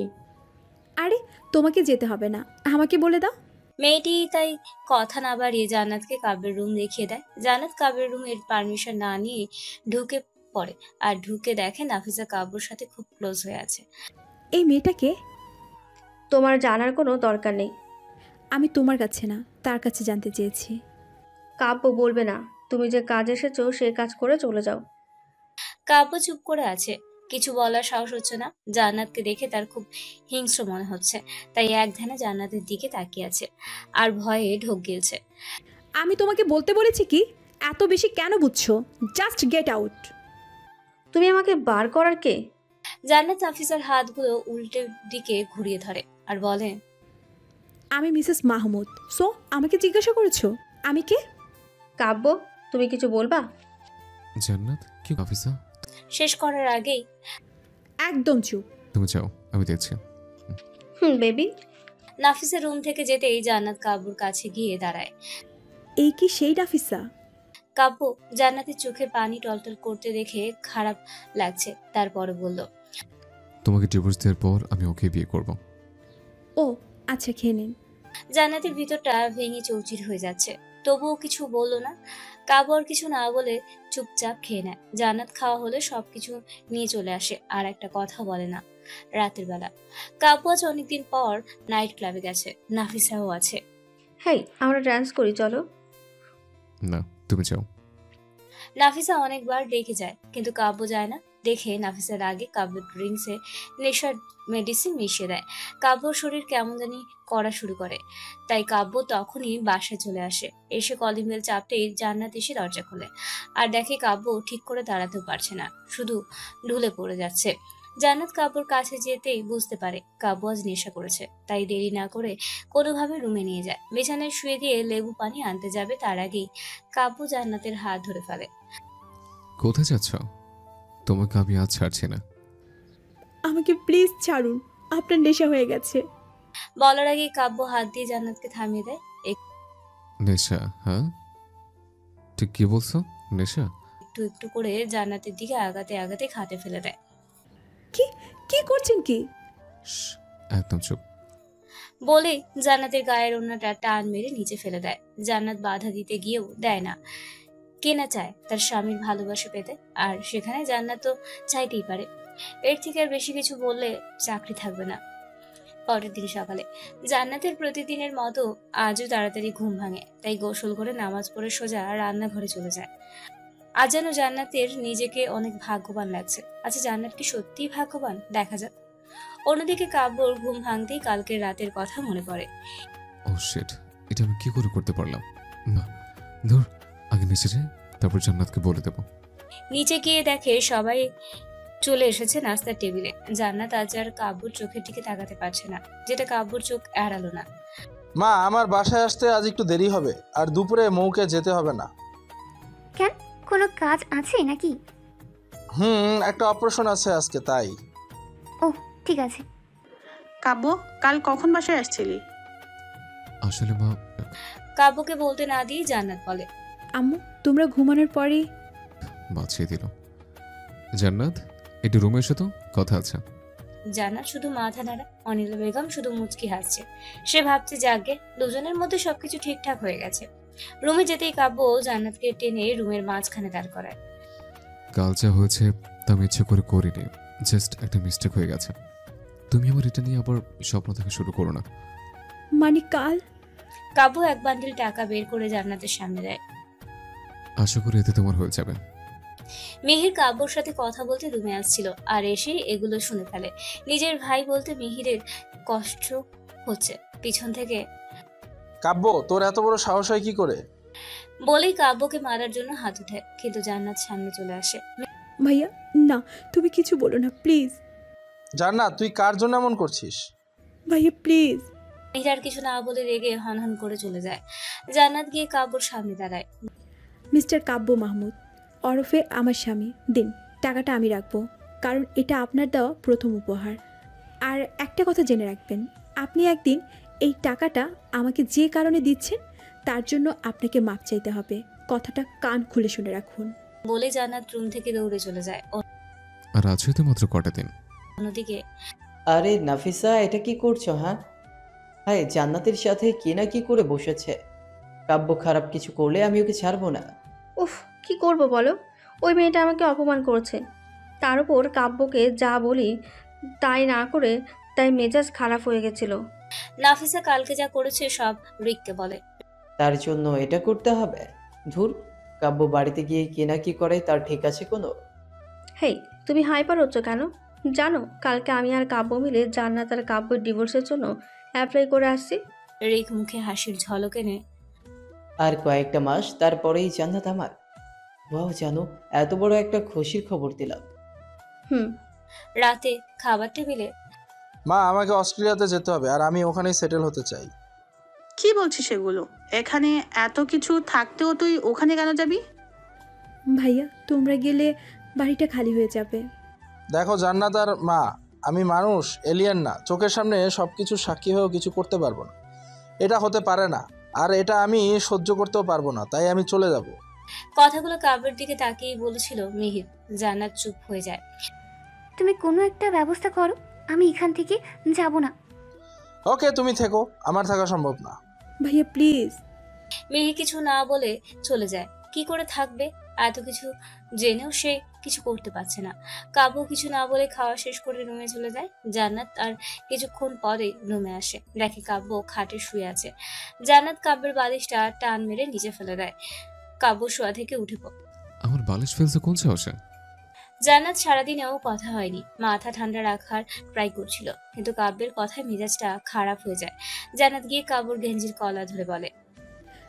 আরে তোমাকে যেতে হবে না, আমাকে বলে দাও। মেয়েটি তাই কথা না বাড়িয়ে জান্নাতকে কাব্যের রুম দেখিয়ে দেয়। জান্নাত কাব্যের রুমের পারমিশন না নিয়ে ঢুকে পড়ে আর ঢুকে দেখে নাফিসা কাব্যর সাথে খুব ক্লোজ হয়ে আছে। এই মেয়েটাকে তোমার জানার কোনো দরকার নেই। আমি তোমার কাছে না, তার কাছে জানতে চেয়েছি। কাব্য বলবে না। তুমি যে কাজ এসেছো সেই কাজ করে চলে যাও। কাব্য চুপ করে আছে, কিছু বলার সাহস হচ্ছে না। জান্নাতকে দেখে তার খুব হিংস্র মনে হচ্ছে, তাই এক ধ্যানে জান্নাতের দিকে তাকিয়ে আছে আর ভয়ে ঢোক গিলছে। আমি তোমাকে বলতে বলেছি কি, এত বেশি কেন বুঝছো? Just get out. তুমি আমাকে বার করার কে? জান্নাত নাফিসার হাতগুলো উল্টে দিকে ঘুরিয়ে ধরে আর বলে, আমি মিসেস মাহমুদ। সো আমাকে জিজ্ঞাসা করেছো আমি কে? কাব্য, তুমি কিছু বলবা? জান্নাত কি অফিসা? শেষ করার আগেই একদম চুপ। তুমি যাও, আমি দেখছি। বেবি। নাফিসের রুম থেকে যেতেই জান্নাত কাব্যর কাছে গিয়ে দাঁড়ায়। এই কি সেই নাফিসা? কাব্য জান্নাতের চোখে পানি টলটল করতে দেখে খারাপ লাগছে, তারপরে বলল, তোমাকে ডিভোর্স দেওয়ার পর আমি ওকে বিয়ে করব। ও আচ্ছা, খেয়ে নিন। জান্নাতের ভিতরটা ভেঙে চৌচির হয়ে যাচ্ছে। তবুও কিছু বললো না। কাব্য আর কিছু না বলে চুপচাপ খেয়ে নেয়। জান্নাত খাওয়া হলে সবকিছু নিয়ে চলে আসে, আর একটা কথা বলে না। রাতের বেলা কাব্য আজ অনেকদিন পর নাইট ক্লাবে গেছে, নাফিসাও আছে। হেই, আমরা ডান্স করি, চলো। না, তুমি যাও। নাফিসা অনেকবার ডেকে যায়, কিন্তু কাব্য যায় না। দেখে নাফিসার আগে কাব্যের ড্রিঙ্কসে নেশার মেডিসিন মিশিয়ে দেয়। কাব্যর শরীর কেমন জানি করা শুরু করে, তাই কাব্য তখনই বাসায় চলে আসে। এসে কলিং বেল চাপতেই জান্নাত এসে দরজা খোলে, আর দেখে কাব্য ঠিক করে দাঁড়াতেও পারছে না, শুধু ঢুলে পড়ে যাচ্ছে। জান্নাত কাব্যর কাছে যেতেই বুঝতে পারে কাব্য আজ নেশা করেছে, তাই দেরি না করে কোনোভাবে রুমে নিয়ে যায়। বিছানায় শুয়ে দিয়ে লেবু পানি আনতে যাবে, তার আগেই কাব্য জান্নাতের হাত ধরে ফেলে। কোথায় যাচ্ছ? তোমাকে আমি আজ ছাড়ছি না। আমাকে প্লিজ ছাড়ুন, আপনার নেশা হয়ে গেছে। বলার আগেই কাব্য হাত দিয়ে জান্নাতকে থামিয়ে দেয়। নেশা? হ্যাঁ, ঠিক কি বলছো? নেশা? একটু একটু করে জান্নাতের দিকে আগাতে আগাতে খাতে ফেলে দেয়। কি কি করছেন কি? শ্, একদম চুপ। বলে জান্নাতের গায়ের ওড়নাটা টান মেরে নিচে ফেলে দেয়। জান্নাত বাধা দিতে গিয়েও দেয় না। কে না চায় তার স্বামীর ভালোবাসা পেতে, আর সেখানে জান্নাত তো চাইতেই পারে। এর থেকে আর বেশি কিছু বললে চাকরি থাকবে না। পরের দিন সকালে জান্নাতের প্রতিদিনের মতো আজও তাড়াতাড়ি ঘুম ভাঙে, তাই গোসল করে নামাজ পড়ে সোজা রান্নাঘরে চলে যায়। আজ যেন জান্নাতের নিজেকে অনেক ভাগ্যবান লাগছে। আচ্ছা, জান্নাত কি সত্যিই ভাগ্যবান? দেখা যাক। অন্যদিকে কাব্যর ঘুম ভাঙতেই কালকের রাতের কথা মনে পড়ে। ও শিট, এটা আমি কি করে করতে পারলাম? না, ধর, আগে নিচে যাই, তারপর জান্নাতকে বলে দেবো। নিচে গিয়ে দেখে সবাই চলে এসেছে নাস্তার টেবিলে। জান্নাত আজ আর কাব্যর চোখের দিকে তাকাতে পারছে না, যেটা কাব্যর চোখ এড়ালো না। মা, আমার বাসায় আসতে আজ একটু দেরি হবে, আর দুপুরে মৌকে যেতে হবে না। কেন, কোনো কাজ আছে নাকি? একটা অপারেশন আছে আজকে, তাই। ও ঠিক আছে। কাব্য, কাল কখন বাসায় আসছিলি? আসলে মা, কাব্যকে বলতে না দিয়ে জান্নাত বলে, আম্মু, তোমরা ঘুমানোর পরে। বাঁচিয়ে দিল। জান্নাত, একটু রুমে এসো তো, কথা আছে। জান্নাত শুধু মাথা নাড়া। অনিলা বেগম শুধু মুচকি হাসছে। সে ভাবছে যাকে দুজনের মধ্যে সবকিছু ঠিকঠাক হয়ে গেছে। রুমে যেতেই কাব্য জান্নাতকে টেনে রুমের মাঝখানে দাঁড় করায়। কাল যা হয়েছে তা আমি ইচ্ছে করে করিনি, জাস্ট একটা মিস্টেক হয়ে গেছে। তুমি আমার এটা নিয়ে আবার স্বপ্ন দেখা শুরু করো না। মানে কাল? কাব্য এক বান্ডিল টাকা বের করে জান্নাতের সামনে দেয়। আশা করি এতে তোমার হয়ে যাবে। মিহির কাব্যর সাথে কথা বলতে রুমে আসছিল, আর এসে এগুলো শুনে ফেলে। নিজের ভাই বলতে মিহিরের কষ্ট হচ্ছে। পিছন থেকে কাব্য, তোর এত বড় সাহস হয় কি করে? বলেই কাব্যকে মারার জন্য হাত উঠায়, কিন্তু জান্নাত সামনে চলে আসে। ভাইয়া না, তুমি কিছু বলো না প্লিজ। জান্নাত, তুই কার জন্য এমন করছিস? ভাইয়া প্লিজ। মিহির আর কিছু না বলে রেগে হনহন করে চলে যায়। জান্নাত গিয়ে কাব্যর সামনে দাঁড়ায়। মিস্টার কাব্য মাহমুদ ওরফে আমার স্বামী, দিন, টাকাটা আমি রাখবো, কারণ এটা আপনার দেওয়া প্রথম উপহার। আর একটা কথা জেনে রাখবেন, আপনি একদিন এই টাকাটা আমাকে যে কারণে দিচ্ছেন তার জন্য আপনাকে মাপ চাইতে হবে। কথাটা কান খুলে শুনে রাখুন। বলে জান্নাত রুম থেকে দৌড়ে চলে যায়। আর আজ হয়তো মাত্র কটা দিন। অন্যদিকে আরে নাফিসা, এটা কি করছো? হ্যাঁ, জান্নাতের সাথে কি না কি করে বসেছে। কাব্য খারাপ কিছু করলে আমি ওকে ছাড়বো না। উফ, কি করব বলো? ওই মেয়েটা আমাকে অপমান করেছে। তার উপর কাব্যকে যা বলি তাই না করে, তাই মেজাজ খারাপ হয়ে গেছিল। নাফিসা কালকে যা করেছে সব রিককে বলে। তার জন্য এটা করতে হবে? ধুর, কাব্য বাড়িতে গিয়ে কি না কি করে তার ঠিক আছে কোনো? হেই, তুমি হাইপার হচ্ছ কেন? জানো, কালকে আমি আর কাব্য মিলে জান্নাত আর কাব্যের ডিভোর্সের জন্য অ্যাপ্লাই করে আসছি। রিক মুখে হাসির ঝলক এনে, আর কয়েকটা মাস তারপরেই জান্নাত আমার। ওয়াও, জানো, এত বড় একটা খুশির খবর দিলাম। রাতে খাবার টেবিলে মা, আমাকে অস্ট্রেলিয়াতে যেতে হবে, আর আমি ওখানেই সেটেল হতে চাই। কি বলছিস এগুলো? এখানে এত কিছু থাকতেও তুই ওখানে কেন যাবি? ভাইয়া, তোমরা গেলে বাড়িটা খালি হয়ে যাবে। দেখো জান্নাত আর মা, আমি মানুষ, এলিয়েন না। চোখের সামনে সবকিছু সাক্ষী হয়েও কিছু করতে পারবো না। এটা হতে পারে না, আর এটা আমি সহ্য করতেও পারবো না, তাই আমি চলে যাব। কথাগুলো কাব্যের দিকে তাকিয়ে বলেছিল মিহির। জান্নাত চুপ হয়ে যায়। তুমি কোনো একটা ব্যবস্থা করো, আমি এখান থেকে যাব না। ওকে, তুমি থেকো, আমার থাকা সম্ভব না। ভাইয়া প্লিজ। মেহি কিছু না বলে চলে যায়। কি করে থাকবে? এত কিছু জেনেও সে কিছু করতে পারছে না। কাব্য কিছু না বলে খাওয়া শেষ করে রুমে চলে যায়। জান্নাত আর কিছুক্ষণ পরে রুমে আসে, দেখে কাব্য খাটে শুয়ে আছে। জান্নাত কাব্যের বালিশটা টান মেরে নিচে ফেলে দেয়। কাব্য শোয়া থেকে উঠে পড়ে। আমার বালিশ ফেলছে কোন সাহসে? জান্নাত সারাদিনেও কথা হয়নি, মাথা ঠান্ডা রাখার ট্রাই করছিল, কিন্তু কাব্যের কথায় মেজাজটা খারাপ হয়ে যায়। জান্নাত গিয়ে কাব্যর গেঞ্জির কলা ধরে বলে,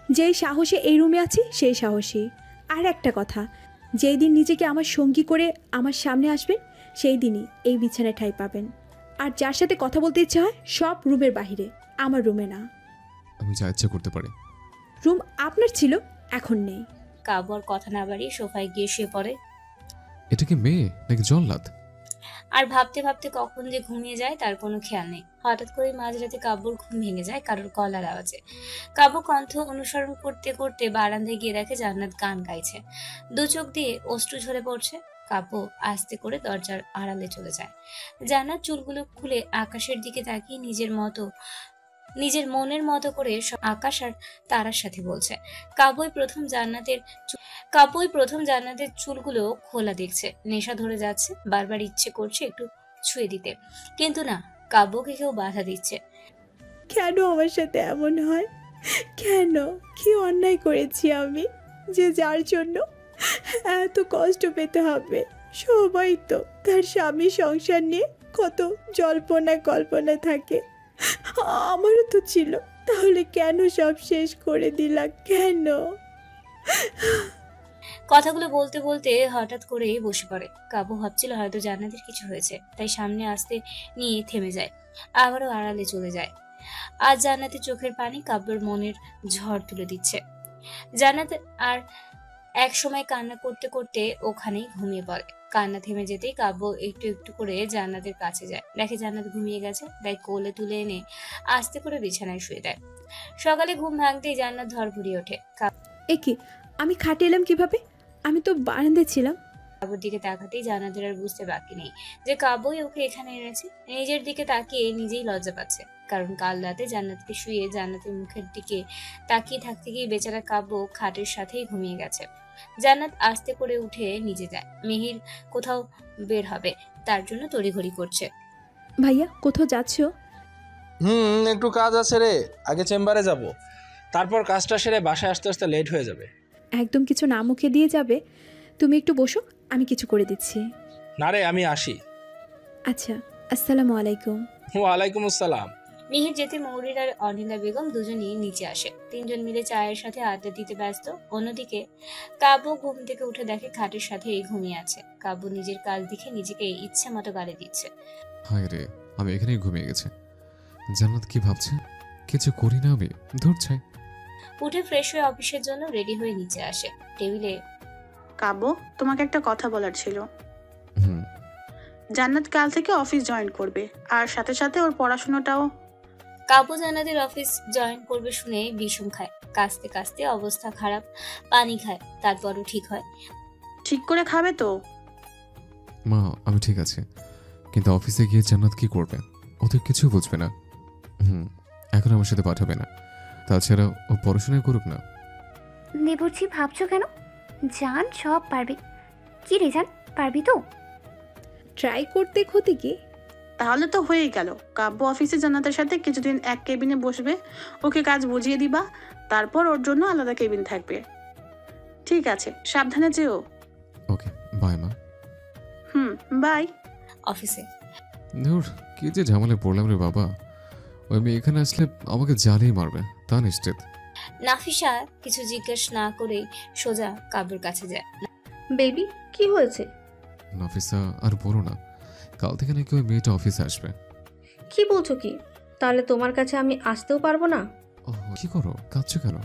যেই সাহসে এই রুমে আছি সেই সাহসী। আর একটা কথা, যেই দিন নিজেকে আমার সঙ্গী করে আমার সামনে আসবেন সেই দিনই এই বিছানায় ঠাঁই পাবেন। আর যার সাথে কথা বলতে ইচ্ছা হয় সব রুমের বাহিরে, আমার রুমে না। আমি যা ইচ্ছা করতে পারি। রুম আপনার ছিল, এখন নেই। কাব্য আর কথা না বাড়িয়ে সোফায় গিয়ে শুয়ে পড়ে। এটা কি মেয়ে নাকি জল্লাদ? আর ভাবতে ভাবতে কখন যে ঘুমিয়ে যায় তার কোনো খেয়াল নেই। হঠাৎ করে মাঝরাতে কাব্যর ঘুম ভেঙে যায় কারোর গলার আওয়াজে। কাব্য কণ্ঠ অনুসরণ করতে করতে বারান্দায় গিয়ে দেখে জান্নাত গান গাইছে। দু চোখ দিয়ে অশ্রু ঝরে পড়ছে। কাব্য আস্তে করে দরজার আড়ালে চলে যায়। জান্নাত চুলগুলো খুলে আকাশের দিকে তাকিয়ে নিজের মনের মতো করে আকাশ আর তারার সাথে বলছে। কাব্যই প্রথম জান্নাতের চুলগুলো খোলা দেখছে। নেশা ধরে যাচ্ছে, বারবার ইচ্ছে করছে একটু ছুঁয়ে দিতে, কিন্তু না, কাব্যকে কেউ বাধা দিচ্ছে। কেন আমার সাথে এমন হয়? কেন? কি অন্যায় করেছি আমি যে যার জন্য এত কষ্ট পেতে হবে? সবাই তো তার স্বামী সংসার নিয়ে কত জল্পনা কল্পনা থাকে, আমারও তো ছিল। তাহলে কেন সব শেষ করে দিলা? কেন? কথাগুলো বলতে বলতে হঠাৎ করে বসে পড়ে। কাব্য ভাবছিল হয়তো জান্নাতের কিছু হয়েছে, তাই সামনে আসতে নিয়ে থেমে যায়, আবারও আড়ালে চলে যায়। আজ জান্নাতের চোখের পানি কাব্যের মনের ঝড় তুলে দিচ্ছে। জান্নাত আর এক সময় কান্না করতে করতে ওখানেই ঘুমিয়ে পড়ে। কান্না থেমে যেতেই কাব্য একটু একটু করে জান্নাতের কাছে যায়, দেখে জান্নাত ঘুমিয়ে গেছে, তাই কোলে তুলে এনে আস্তে করে বিছানায় শুয়ে দেয়। সকালে ঘুম ভাঙতেই জান্নাত ধরফড়িয়ে ওঠে। এ কি, আমি খাটে এলাম কিভাবে? আমি তো বারান্দায় ছিলাম। কাব্যর দিকে তাকাতেই জান্নাতের আর বুঝতে বাকি নেই যে কাব্যই ওকে এখানে এনেছে। নিজের দিকে তাকিয়ে নিজেই লজ্জা পাচ্ছে, কারণ কাল রাতে জান্নাতকে শুয়ে জান্নাতের মুখের দিকে তাকিয়ে থাকতে গিয়ে বেচারা কাব্য খাটের সাথেই ঘুমিয়ে গেছে। জান্নাত আস্তে করে উঠে নিচে যায়। মিহির কোথাও বের হবে, তার জন্য তড়িঘড়ি করছে। ভাইয়া কোথাও যাচ্ছো? একটু কাজ আছে রে, আগে চেম্বারে যাব, তারপর কাজটা সেরে বাসায় আসতে আসতে লেট হয়ে যাবে। একদম কিছু না মুখে দিয়ে যাবে? তুমি একটু বসো, আমি কিছু করে দিচ্ছি। না রে, আমি আসি। আচ্ছা, আসসালামু আলাইকুম। ওয়ালাইকুম আসসালাম। মিহির যেতে মৌরির আর অনিলা বেগম দুজনেই নিচে আসে। তিনজন মিলে চায়ের সাথে আড্ডা দিতে ব্যস্ত। অন্যদিকে কাব্য ঘুম থেকে উঠে দেখে খাটের সাথে ঘুমিয়ে আছে। কাব্য নিজের কাজ দেখে নিজেকে ইচ্ছে মতো গালি দিচ্ছে। হায় রে, আমি এখানেই ঘুমিয়ে গেছি। জান্নাত কি ভাবছে? কিছু করি না আমি, ধর চাই। উঠে ফ্রেশ হয়ে অফিসের জন্য রেডি হয়ে নিচে আসে। টেবিলে, কাব্য, তোমাকে একটা কথা বলার ছিল। হুম। জান্নাত কাল থেকে অফিস জয়েন করবে, আর সাথে সাথে ওর পড়াশোনাটাও। কাব্য জান্নাতের অফিস জয়েন করবে শুনে বিষম খায়। কাস্তে কাস্তে অবস্থা খারাপ, পানি খায়, তারপরও ঠিক হয়। ঠিক করে খাবে তো? মা, আমি ঠিক আছে, কিন্তু অফিসে গিয়ে জান্নাত কি করবে? ও তো কিছু বুঝবে না। এখন আমার সাথে পাঠাবে না। তাছাড়া ও পড়াশোনা করুক না। দেবরজি ভাবছো কেন? জান সব পারবে। কি রে জান, পারবি তো? ট্রাই করতে ক্ষতি কি? তাহলে তো হয়েই গেল। কাব্য অফিসে জান্নাতের সাথে কিছুদিন এক কেবিনে বসবে, ওকে কাজ বুঝিয়ে দিবা, তারপর ওর জন্য আলাদা কেবিন থাকবে। ঠিক আছে, সাবধানে যেও। ওকে, বাই মা। বাই। অফিসে ধুর, কি যে ঝামেলায় পড়লাম রে বাবা। ওই মেয়ে এখানে আসলে আমাকে জ্বালিয়ে মারবে, তা নিশ্চিত। নাফিসা কিছু জিজ্ঞেস না করেই সোজা কাব্যের কাছে যায়। বেবি, কি হয়েছে? নাফিসা, আর বলো না, কাল থেকে নাকি ওই মেয়েটা অফিসে আসবে। কি বলছো কি? তাহলে তোমার কাছে আমি আসতেও পারবো না? ও, কি করো? কাঁদছো কেন?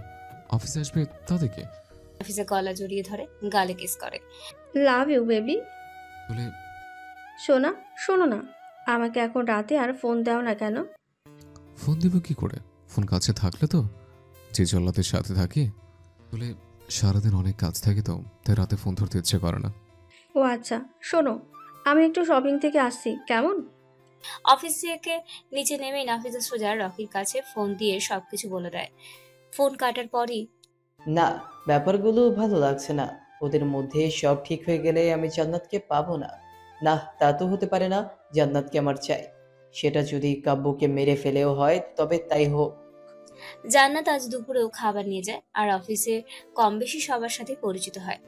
অফিসে আসবে তাতে কি? নাফিসা গলা জড়িয়ে ধরে, গালে কিস করে। Love you baby. বলে, শোনা, শোনো না, আমাকে এখন রাতে আর ফোন দাও না কেন? ফোন দিব কি করে? ফোন কাছে থাকলে তো, যে জল্লাদের সাথে থাকি, বলে সারাদিন অনেক কাজ থাকে তো, তাই রাতে ফোন ধরতে ইচ্ছে করে না। ও আচ্ছা, শোনো, আমি একটু শপিং থেকে আসছি, কেমন? অফিস থেকে নিচে নেমে নাফিসা সোজা রকির কাছে ফোন দিয়ে সবকিছু বলে দেয়। ফোন কাটার পরই না, ব্যাপারগুলো ভালো লাগছে না। ওদের মধ্যে সব ঠিক হয়ে গেলে আমি জান্নাতকে পাবো না। না, তা তো হতে পারে না। জান্নাতকে আমার চাই। সেটা যদি কাব্যকে মেরে ফেলেও হয় তবে তাই হোক। জান্নাত আজ দুপুরেও খাবার নিয়ে যায় আর অফিসে কম বেশি সবার সাথে পরিচিত হয়।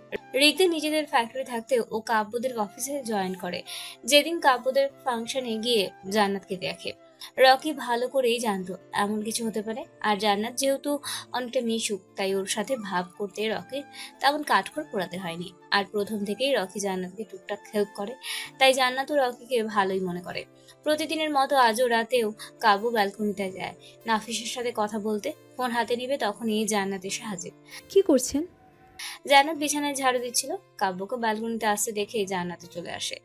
রিকদের নিজেদের ফ্যাক্টরি থাকতে ও কাব্যদের অফিসে জয়েন করে। যেদিন কাব্যদের ফাংশনে গিয়ে জান্নাতকে দেখে, রকি ভালো করেই জানতো এমন কিছু হতে পারে। আর জান্নাত যেহেতু অনেকটা মিশুক, তাই ওর সাথে ভাব করতে রকি তেমন কাঠখড় পোড়াতে হয়নি। আর প্রথম থেকেই রকি জান্নাতকে টুকটাক হেল্প করে, তাই জান্নাতও রকিকে ভালোই মনে করে। প্রতিদিনের মতো আজও রাতেও কাব্য ব্যালকনিতে যায় নাফিসের সাথে কথা বলতে। ফোন হাতে নিবে তখনই জান্নাত এসে হাজির। কি করছেন? জান্নাত বিছানায় ঝাড়ু দিচ্ছিল। কাব্যকে ব্যালকনিতে আসতে দেখে জান্নাতে চলে আসে।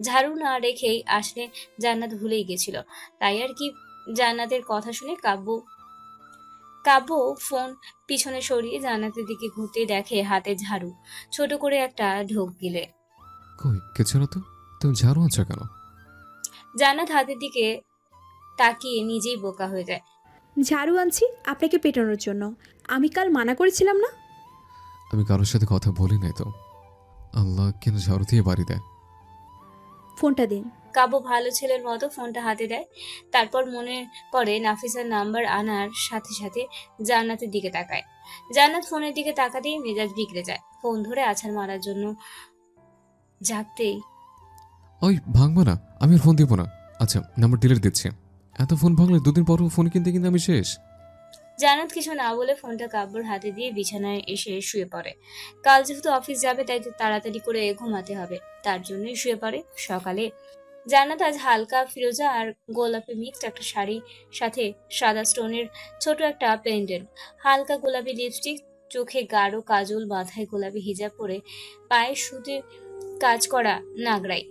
ঝাড়ু না রেখেই আসলে জান্নাত ভুলেই গেছিল, তাই আর কি। জান্নাতের কথা শুনে কাব্য ফোন পিছনে সরিয়ে জান্নাতের দিকে ঘুরতে দেখে হাতে ঝাড়ু, ছোট করে একটা ঢোক গিলে। কই কিছু না তো, তুমি ঝাড়ু আছো কেন? জান্নাত হাতের দিকে তাকিয়ে নিজেই বোকা হয়ে যায়। ঝাড়ু আনছি আপনাকে পেটানোর জন্য। আমি কাল মানা করেছিলাম না? আমি কারোর সাথে কথা বলি নাই তো। আল্লাহ কেন ঝাড়ু দিয়ে বাড়ি দেয়। ফোনটা দিন। কাব্য ভালো ছেলের মতো ফোনটা হাতে দেয়। তারপর মনে পড়ে নাফিসার নাম্বার আনার সাথে সাথে জান্নাতের দিকে তাকায়। জান্নাত ফোনের দিকে তাকাতেই মেজাজ বিগড়ে যায়। ফোন ধরে আছাড় মারার জন্য জাগতেই ওই ভাঙবো না, আমি আর ফোন দিব না। আচ্ছা নাম্বার ডিলিট দিচ্ছি। এত ফোন ভাঙলে দুদিন পর ফোন কিনতে কিনতে আমি শেষ। জান্নাত কিছু না বলে ফোনটা কাব্যর হাতে দিয়ে বিছানায় এসে শুয়ে পড়ে। কাল যেহেতু অফিস যাবে তাই তাড়াতাড়ি করে ঘুমাতে হবে, তার জন্যই শুয়ে পড়ে। সকালে জান্নাত আজ হালকা ফিরোজা আর গোলাপি মিক্সড একটা শাড়ি, সাথে সাদা স্টোনের ছোট একটা পেন্ডেন্ট, হালকা গোলাপি লিপস্টিক, চোখে গাঢ় কাজল, মাথায় গোলাপি হিজাব পরে, পায়ে সুতির কাজ করা নাগরাই।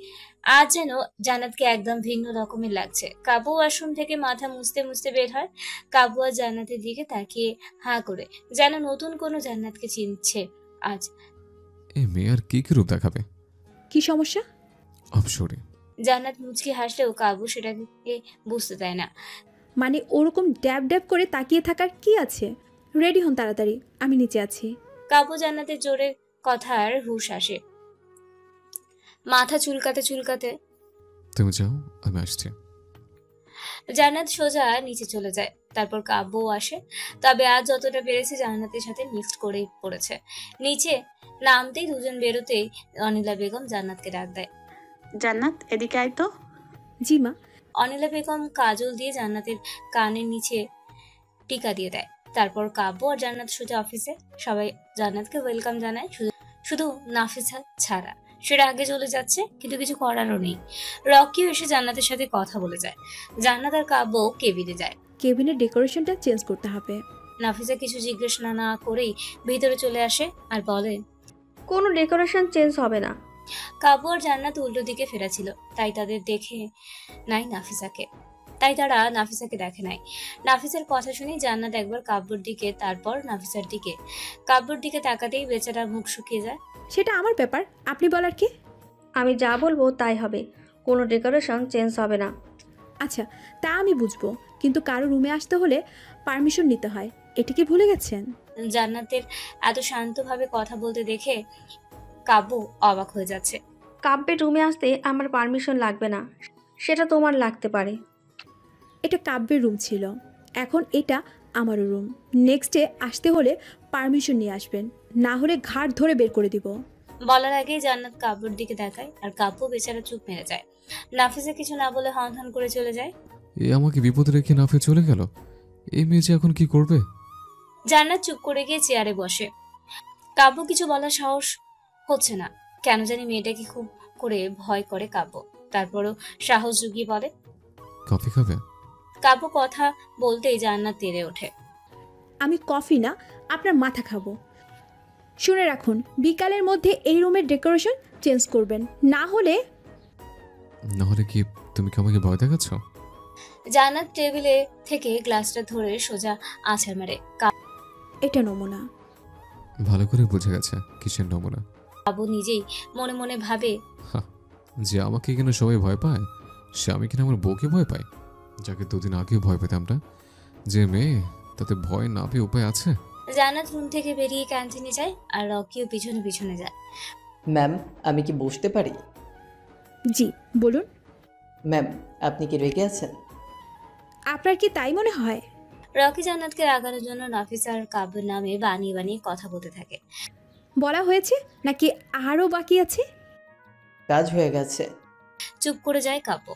আজ যেন জান্নাতকে একদম ভিন্ন রকমের লাগছে। কাব্য ওয়াশরুম থেকে মাথা মুছতে মুছতে বের হয়। কাব্য আর জান্নাতের দিকে তাকিয়ে হাঁ করে, যেন নতুন কোনো জান্নাতকে চিনছে আজ। এই মেয়ে আর কি কি রূপ দেখাবে? কি সমস্যা? অপসরে জান্নাত মুচকি হাসলেও কাব্য সেটাকে বুঝতে দেয় না। মানে ওরকম ড্যাব ড্যাব করে তাকিয়ে থাকার কি আছে? রেডি হন তাড়াতাড়ি, আমি নিচে আছি। কাব্য জান্নাতের জোরে কথার হুঁশ আসে। মাথা চুলকাতে চুলকাতে তুমি যাও, আমি আসছি। জান্নাত সোজা নিচে চলে যায়। তারপর কাব্যও আসে, তবে আজ যতটা পেরেছে জান্নাতের সাথে মিক্সড করেই পড়েছে। নিচে নামতেই দুজন বেরোতেই অনিলা বেগম জান্নাতকে ডাক দেয়। জান্নাত এদিকে আয় তো। জি মা। অনিলা বেগম কাজল দিয়ে জান্নাতের কানের নিচে টিকা দিয়ে দেয়। তারপর কাব্য আর জান্নাত সোজা অফিসে। সবাই জান্নাতকে ওয়েলকাম জানায়, শুধু নাফিসা ছাড়া। সেটা আগে চলে যাচ্ছে, কিন্তু কিছু করারও নেই। রকিও এসে জান্নাতের সাথে কথা বলে যায়। জান্নাত আর কাব্য কেবিনে যায়। কেবিনের ডেকোরেশনটা চেঞ্জ করতে হবে। নাফিসা কিছু জিজ্ঞেস না করেই ভিতরে চলে আসে আর বলে, কোনো ডেকোরেশন চেঞ্জ হবে না। কাব্য আর জান্নাত উল্টো দিকে ফেরা ছিল, তাই তাদের দেখে নাই নাফিসাকে। তারা নাফিসাকে দেখে নাই। নাফিসার কথা শুনে জান্নাত একবার কাব্যর দিকে, তারপর নাফিসার দিকে। কাব্যর দিকে তাকাতেই বেচারা মুখ শুকিয়ে যায়। সেটা আমার ব্যাপার, আপনি বলার কি? আমি যা বলবো তাই হবে, কোনো ডেকোরেশন চেঞ্জ হবে না। আচ্ছা তা আমি বুঝবো, কিন্তু কারো রুমে আসতে হলে পারমিশন নিতে হয়, এটা কি ভুলে গেছেন? জান্নাতের এত শান্তভাবে কথা বলতে দেখে কাব্য অবাক হয়ে যাচ্ছে। কাব্যের রুমে আসতে আমার পারমিশন লাগবে না, সেটা তোমার লাগতে পারে। এটা কাব্যের রুম ছিল, এখন এটা আমারও রুম। নেক্সট ডে আসতে হলে পারমিশন নিয়ে আসবেন, না হলে ঘাট ধরে বের করে দিব। বলার আগেই জান্নাত কাব্যর দিকে তাকায় আর কাব্য বেচারা চুপ মেরে যায়। নাফিসা কিছু না বলে হন হন করে চলে যায়। এ আমাকে বিপদে রেখে নাফে চলে গেল। এই মেয়ে যে এখন কি করবে? জান্নাত চুপ করে গিয়ে চেয়ারে বসে। কাব্য কিছু বলার সাহস হচ্ছে না, কেন জানি মেয়েটাকে খুব করে ভয় করে কাব্য। তারপরও সাহস জুগিয়ে বলে, কফি খাবে? কাব্য কথা বলতেই জান্নাত তেড়ে ওঠে। আমি কফি না, আপনার মাথা খাবো। শুনে রাখুন, বিকালের মধ্যে এই রুমের ডেকোরেশন চেঞ্জ করবেন, না হলে কি তুমি কি আমাকে ভয় দেখাচ্ছ? জান্নাত টেবিলে থেকে গ্লাসটা ধরে সোজা আছাড় মারে। এটা নমুনা। ভালো করে বুঝে গেছে কিসের নমুনা। কাব্য নিজেই মনে মনে ভাবে, যে আমাকে কিনা সবাই ভয় পায়, সে আমি কিনা আমার বউকে ভয় পায়, যাকে দুদিন আগেও ভয় পেতাম না। যে মেয়ে তাতে ভয় না পেয়ে উপায় আছে? জান্নাত রুম থেকে বেরিয়ে ক্যান্টিনে যায় আর রকিও পিছনে পিছনে যায়। ম্যাম, আমি কি বসতে পারি? জি বলুন। ম্যাম, আপনি কি রেগে আছেন? আপনার কি তাই মনে হয়? রকি জান্নাতকে রাগানোর জন্য নাফিস আর কাব্যের নামে বানিয়ে বানিয়ে কথা বলতে থাকে। বলা হয়েছে নাকি আরও বাকি আছে? কাজ হয়ে গেছে। চুপ করে যায় কাব্য।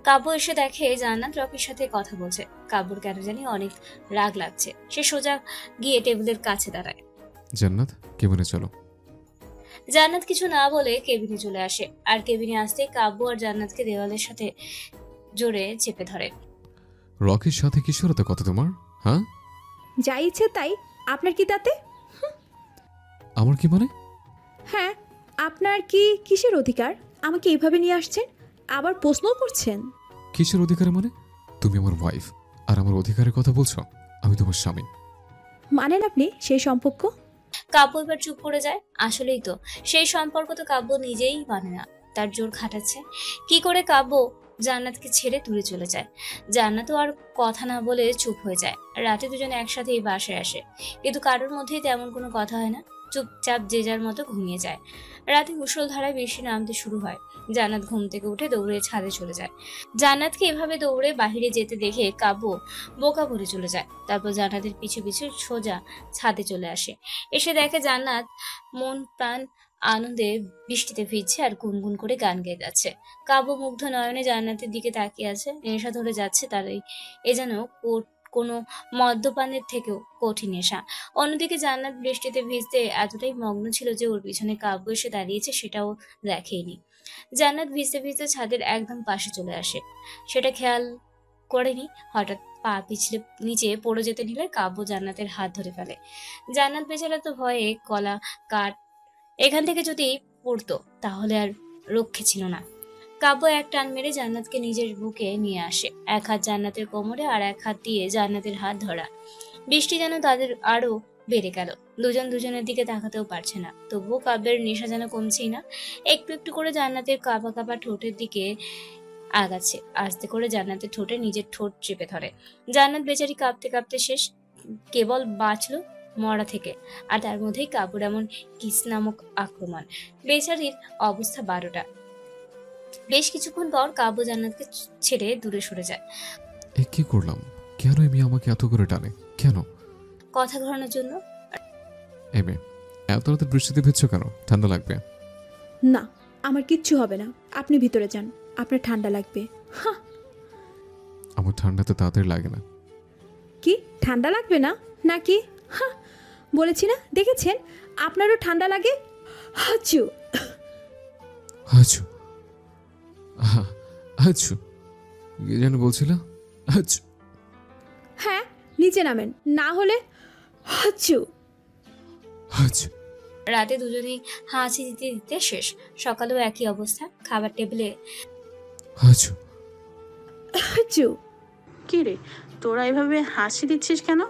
কাব্য এসে দেখে জান্নাত রকির সাথে কথা বলছে। কাব্যর কেন জানি অনেক রাগ লাগছে। সে সোজা গিয়ে টেবিলের কাছে দাঁড়ায়। জান্নাত, কেবিনে চলো। জান্নাত কিছু না বলে কেবিনে চলে আসে, আর কেবিনে আসতেই কাব্য আর জান্নাতকে দেওয়ালের সাথে জোরে চেপে ধরে। রকির সাথে কিসের এত কথা তোমার? হ্যাঁ, যা ইচ্ছে তাই, আপনার কি তাতে? আমার কি মানে? হ্যাঁ, আপনার কি কিসের অধিকার আমাকে এইভাবে নিয়ে আসছেন, আবার প্রশ্নও করছেন? কিসের অধিকারে মানে? তুমি আমার ওয়াইফ, আর আমার অধিকারের কথা বলছো? আমি তোমার স্বামী। মানেন আপনি সেই সম্পর্ক? কাব্য এবার চুপ করে যায়। আসলেই তো সেই সম্পর্ক তো কাব্য নিজেই মানে না, তার জোর খাটাচ্ছে। কি করে কাব্য জান্নাতকে ছেড়ে দূরে চলে যায়। জান্নাতও আর কথা না বলে চুপ হয়ে যায়। রাতে দুজনে একসাথে এই বাসায় আসে, কিন্তু কারোর মধ্যেই তেমন কোনো কথা হয় না। চুপচাপ যে যার মতো ঘুমিয়ে যায়। রাতে মুষলধারায় বৃষ্টি নামতে শুরু হয়। জান্নাত ঘুম থেকে উঠে দৌড়ে ছাদে চলে যায়। জান্নাতকে এভাবে দৌড়ে বাহিরে যেতে দেখে কাব্য বোকা ভরে চলে যায়। তারপর জান্নাতের পিছু পিছু সোজা ছাদে চলে আসে। এসে দেখে জান্নাত মন প্রাণ আনন্দে বৃষ্টিতে ভিজছে আর গুনগুন করে গান গেয়ে যাচ্ছে। কাব্য মুগ্ধ নয়নে জান্নাতের দিকে তাকিয়ে আছে। নেশা ধরে যাচ্ছে তার এ যেন কোনো মদ্যপানের থেকেও কঠিন নেশা। অন্যদিকে জান্নাত বৃষ্টিতে ভিজতে এতটাই মগ্ন ছিল যে ওর পিছনে কাব্য এসে দাঁড়িয়েছে সেটাও দেখেইনি। জান্নাত ভিজতে ভিজতে ছাদের একদম পাশে চলে আসে। সেটা খেয়াল করেনি। হঠাৎ পা পিছলে নিচে পড়ে যেতে নিলে কাব্য জান্নাতের হাত ধরে ফেলে। জান্নাত বেচারা তো ভয়ে গলা কাট। এখান থেকে যদি পড়তো তাহলে আর রক্ষে ছিল না। কাব্য এক টান মেরে জান্নাতকে নিজের বুকে নিয়ে আসে। এক হাত জান্নাতের কোমরে আর এক হাত দিয়ে জান্নাতের হাত ধরা। বৃষ্টি যেন তাদের আরো বেড়ে গেল। দুজন দুজনের দিকে তাকাতেও পারছে না। তবুও কাব্যের নেশা যেন কমছেই না। একটু একটু করে জান্নাতের কাঁপা কাঁপা ঠোঁটের দিকে আগাচ্ছে। আস্তে করে জান্নাতের ঠোঁটে নিজের ঠোঁট চেপে ধরে। জান্নাত বেচারি কাঁপতে কাঁপতে শেষ, কেবল বাঁচলো মরা থেকে। আর তার মধ্যেই কাব্যর এমন কিস নামক আক্রমণ। বেচারির অবস্থা 12টা। বেশ কিছুক্ষণ পর কাব্য জান্নাতকে ছেড়ে দূরে সরে যায়। এ কি করলাম? কেন এমি আমাকে এত করে টানে? কেন? কথা ঘোরানোর জন্য। এমে, এত রাতে বৃষ্টিতে ভিজছো কেন? ঠান্ডা লাগবে। না, আমার কিচ্ছু হবে না, আপনি ভিতরে যান, আপনার ঠান্ডা লাগবে। হাহ। আমার ঠান্ডাতে তাড়াতাড়ি লাগে না। কি ঠান্ডা লাগবে না নাকি? হাহ, বলেছি না, দেখেছেন আপনারও ঠান্ডা লাগে। হাচু আচ্ছু, আচ্ছু, কি যেন বলছিল? আচ্ছু। হ্যাঁ, নিচে নামেন, না হলে হাচু। আচ্ছু। রাতে দুজনেই হাসি দিতে দিতে শেষ। সকালেও একই অবস্থা। খাবার টেবিলে আচ্ছু। হাচু। কি রে, তোরা এভাবে হাসি দিচ্ছিস কেন?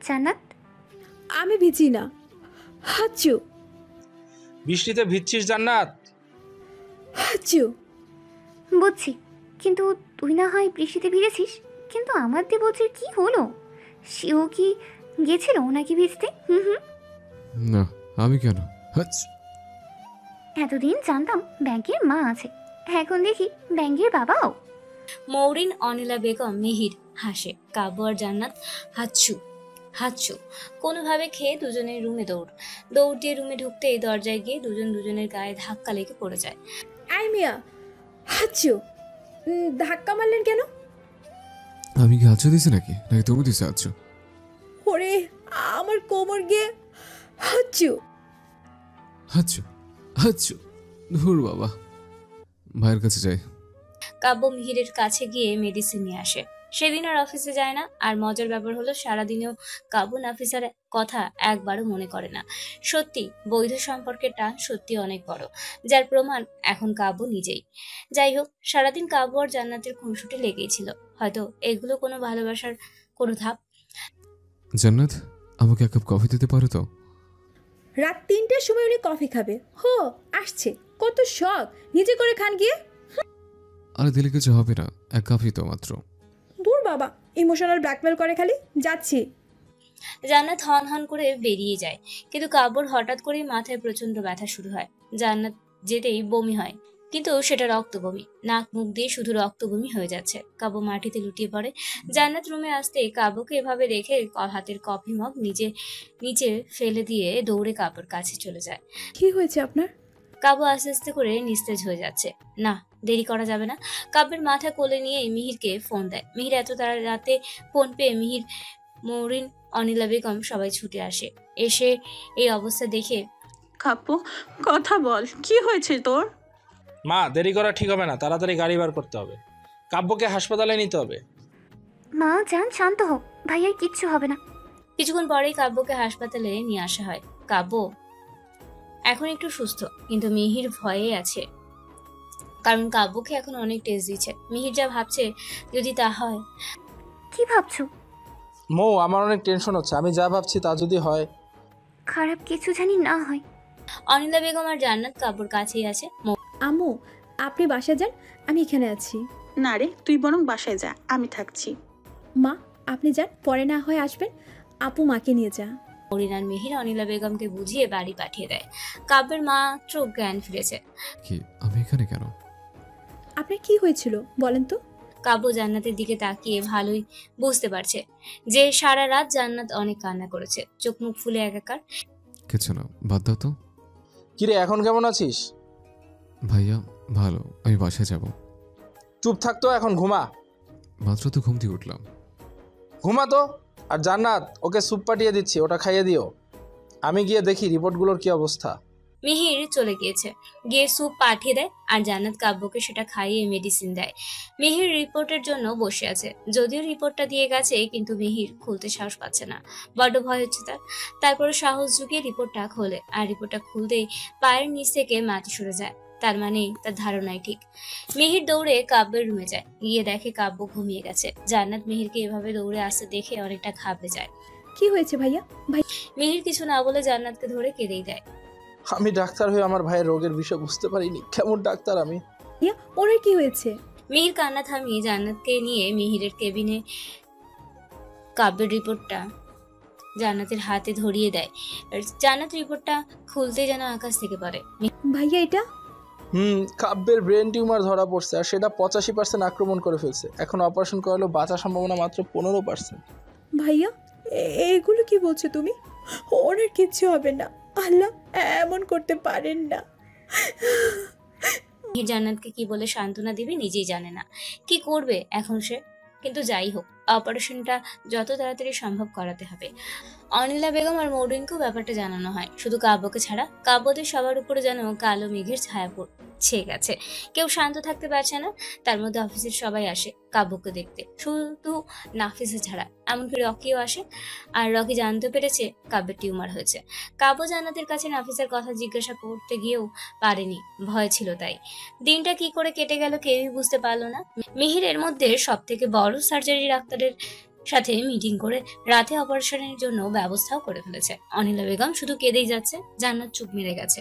জান্নাত, আমি ভিজি না। হাচু বৃষ্টিতে ভিজছিস জান্নাত? হাচু। বুঝছি, কিন্তু তুই না হয় বৃষ্টিতে ভিজেছিস, কিন্তু আমার দেবজির কি হলো? সেও কি গেছিল নাকি ভিজতে? হুম। না, আমি কেন? আচ্ছু। এতদিন জানতাম ব্যাংকের মা আছে, এখন দেখি ব্যাংকের বাবাও। মৌরিন, অনিলা বেগম, মিহির হাসে। কাব্য আর জান্নাত হাচ্ছু হাচ্ছু কোনোভাবে খেয়ে দুজনের রুমে দৌড় দিয়ে রুমে ঢুকতেই দরজায় গিয়ে দুজন দুজনের গায়ে ধাক্কা লেগে পড়ে যায়। আই মিয়া, হাচু। ধাক্কা মারলেন কেন? আমি কি আচ্ছু দিছি নাকি তুমি দিছো আচ্ছু? ওরে, আমার কোমর গিয়ে হাচু। আচ্ছু, আচ্ছু। ধুর বাবা, ভাইয়ের কাছে যাই। কাব্য মিহিরের কাছে গিয়ে মেডিসিন নিয়ে আসে। সেদিন আর অফিসে যায় না। আর মজার ব্যাপার হলো সারাদিনেও কাব্য নাফিসার কথা একবারও মনে করে না। সত্যি বৈধ সম্পর্কের টান সত্যি অনেক বড়, যার প্রমাণ এখন কাব্য নিজেই। যাই হোক, সারাদিন কাব্য আর জান্নাতের খুনসুটি লেগেই ছিল। হয়তো এগুলো কোনো ভালোবাসার কোনো ধাপ। জান্নাত, আমাকে এক কাপ কফি দিতে পারো তো? রাত 3টার সময় উনি কফি খাবে? হো, আসছে, কত শখ, নিজে করে খান গিয়ে। আরে দিলে কিছু হবে না, এক কাপই তো মাত্র। দূর বাবা, ইমোশনাল ব্ল্যাকমেল করে খালি। যাচ্ছি। জান্নাত হন হন করে বেরিয়ে যায়, কিন্তু কাব্যর হঠাৎ করেই মাথায় প্রচন্ড ব্যথা শুরু হয়। জান্নাত যেতেই বমি হয়, কিন্তু সেটা রক্ত বমি, নাক মুখ দিয়ে শুধু রক্ত বমি হয়ে যাচ্ছে। কাব্য মাটিতে লুটিয়ে পড়ে। জান্নাত রুমে আসতে কাব্যকে এভাবে রেখে হাতের কফি মগ নিচে ফেলে দিয়ে দৌড়ে কাব্যর কাছে চলে যায়। কি হয়েছে আপনার? কাব্য আস্তে আস্তে করে নিস্তেজ হয়ে যাচ্ছে। না, দেরি করা যাবে না। কাব্যের মাথা কোলে নিয়ে মিহিরকে ফোন দেয়। মিহির এত তার রাতে ফোন পেয়ে মিহির, মৌরিন, অনিলা বেগম সবাই ছুটে আসে। এসে এই অবস্থা দেখে কাব্বু, কথা বল, কি হয়েছে তোর? মা, দেরি করা ঠিক হবে না, তাড়াতাড়ি গাড়ি বার করতে হবে, কাব্যকে হাসপাতালে নিতে হবে। মা যান, শান্ত হোক, ভাইয়ার কিচ্ছু হবে না। কিছুক্ষণ পরেই কাব্যকে হাসপাতালে নিয়ে আসা হয়। কাব্য এখন একটু সুস্থ, কিন্তু মিহির ভয়ে আছে, কারণ কাব্যকে এখন অনেক টেস্ট দিচ্ছে। মিহির যা ভাবছে যদি তা হয়। কি ভাবছো? মৌ, আমার অনেক টেনশন হচ্ছে, আমি যা ভাবছি তা যদি হয়। খারাপ কিছু জানি না হয়। অনিলা বেগম আর জান্নাত কাব্যর কাছেই আছে। আম্মু, আপনি বাসায় যান, আমি এখানে আছি। না রে, তুই বরং বাসায় যা, আমি থাকছি। মা, আপনি যান, পরে না হয় আসবেন। আপু মাকে নিয়ে যা। মরিন আর মিহির অনিলা বেগমকে বুঝিয়ে বাড়ি পাঠিয়ে দেয়। কাব্যের মাত্র জ্ঞান ফিরেছে। কি আমি এখানে কেন? আপনার কি হয়েছিল বলেন তো? কাব্য জান্নাতের দিকে তাকিয়ে ভালোই বুঝতে পারছে যে সারা রাত জান্নাত অনেক কান্না করেছে, চোখ মুখ ফুলে একাকার। কিছু না, বাদ দাও তো। কিরে, এখন কেমন আছিস? ভাইয়া ভালো, আমি বাসায় যাব। চুপ থাকতো, এখন ঘুমা। মাত্র তো ঘুম দিয়ে উঠলাম। ঘুমা তো। আর জান্নাত, ওকে স্যুপ পাঠিয়ে দিচ্ছি, ওটা খাইয়ে দিও। আমি গিয়ে দেখি রিপোর্টগুলোর কি অবস্থা। মিহির চলে গিয়েছে, গিয়ে স্যুপ পাঠিয়ে দেয়, আর জান্নাত কাব্যকে সেটা খাইয়ে মেডিসিন দেয়। মিহির রিপোর্টের জন্য বসে আছে। যদিও রিপোর্টটা দিয়ে গেছে, কিন্তু মিহির খুলতে সাহস পাচ্ছে না, বড্ড ভয় হচ্ছে তার। তারপরে সাহস ঝুঁকিয়ে রিপোর্টটা খোলে, আর রিপোর্টটা খুলতেই পায়ের নিচ থেকে মাটি সরে যায়। তার মানে তার ধারণাই ঠিক। মিহির দৌড়ে কাব্যের রুমে যায়, গিয়ে দেখে কাব্য ঘুমিয়ে গেছে। জান্নাত মিহিরকে এভাবে দৌড়ে আসতে দেখে অনেকটা ঘাবড়ে যায়। কি হয়েছে ভাইয়া? মিহির কিছু না বলে জান্নাতকে ধরে কেঁদেই দেয়। আমি ডাক্তার হয়ে আমার ভাইয়ের রোগের বিষয় বুঝতে পারিনি, কেমন ডাক্তার আমি। ভাইয়া, ওনার কি হয়েছে? মিহির কান্না থামিয়ে জান্নাতকে নিয়ে মিহিরের কেবিনে কাব্যের রিপোর্টটা জান্নাতের হাতে ধরিয়ে দেয়। জান্নাত রিপোর্টটা খুলতে যেন আকাশ থেকে পড়ে। ভাইয়া এটা? কাব্যের ব্রেন টিউমার ধরা পড়ছে, আর সেটা 85% আক্রমণ করে ফেলছে। এখন অপারেশন করালেও বাঁচার সম্ভাবনা মাত্র 15%। ভাইয়া, এগুলো কি বলছো তুমি? ওনার কিচ্ছু হবে না, আল্লাহ এমন করতে পারেন না। মিহির জান্নাতকে কি বলে সান্ত্বনা দিবে নিজেই জানে না, কি করবে এখন সে। কিন্তু যাই হোক, অপারেশনটা যত তাড়াতাড়ি সম্ভব করাতে হবে। অনিলা বেগম আর মৌরিনকেও ব্যাপারটা জানানো হয়, শুধু কাব্যকে ছাড়া। কাব্যদের সবার উপরে যেন কালো মেঘের ছায়া ছেয়ে গেছে, কেউ শান্ত থাকতে পারছে না। তার মধ্যে অফিসের সবাই আসে কাব্যকে দেখতে, শুধু নাফিসা ছাড়া। এমনকি রকিও আসে, আর রকি জানতে পেরেছে কাব্যের টিউমার হয়েছে। কাব্য জান্নাতের কাছে নাফিসার কথা জিজ্ঞাসা করতে গিয়েও পারেনি, ভয় ছিল তাই। দিনটা কি করে কেটে গেল কেউই বুঝতে পারলো না। মিহিরের মধ্যে সব থেকে বড় সার্জারি ডাক্তারের সাথে মিটিং করে রাতে অপারেশনের জন্য ব্যবস্থাও করে ফেলেছে। অনিলা বেগম শুধু কেঁদেই যাচ্ছে। জান্নাত চুপ মেরে গেছে।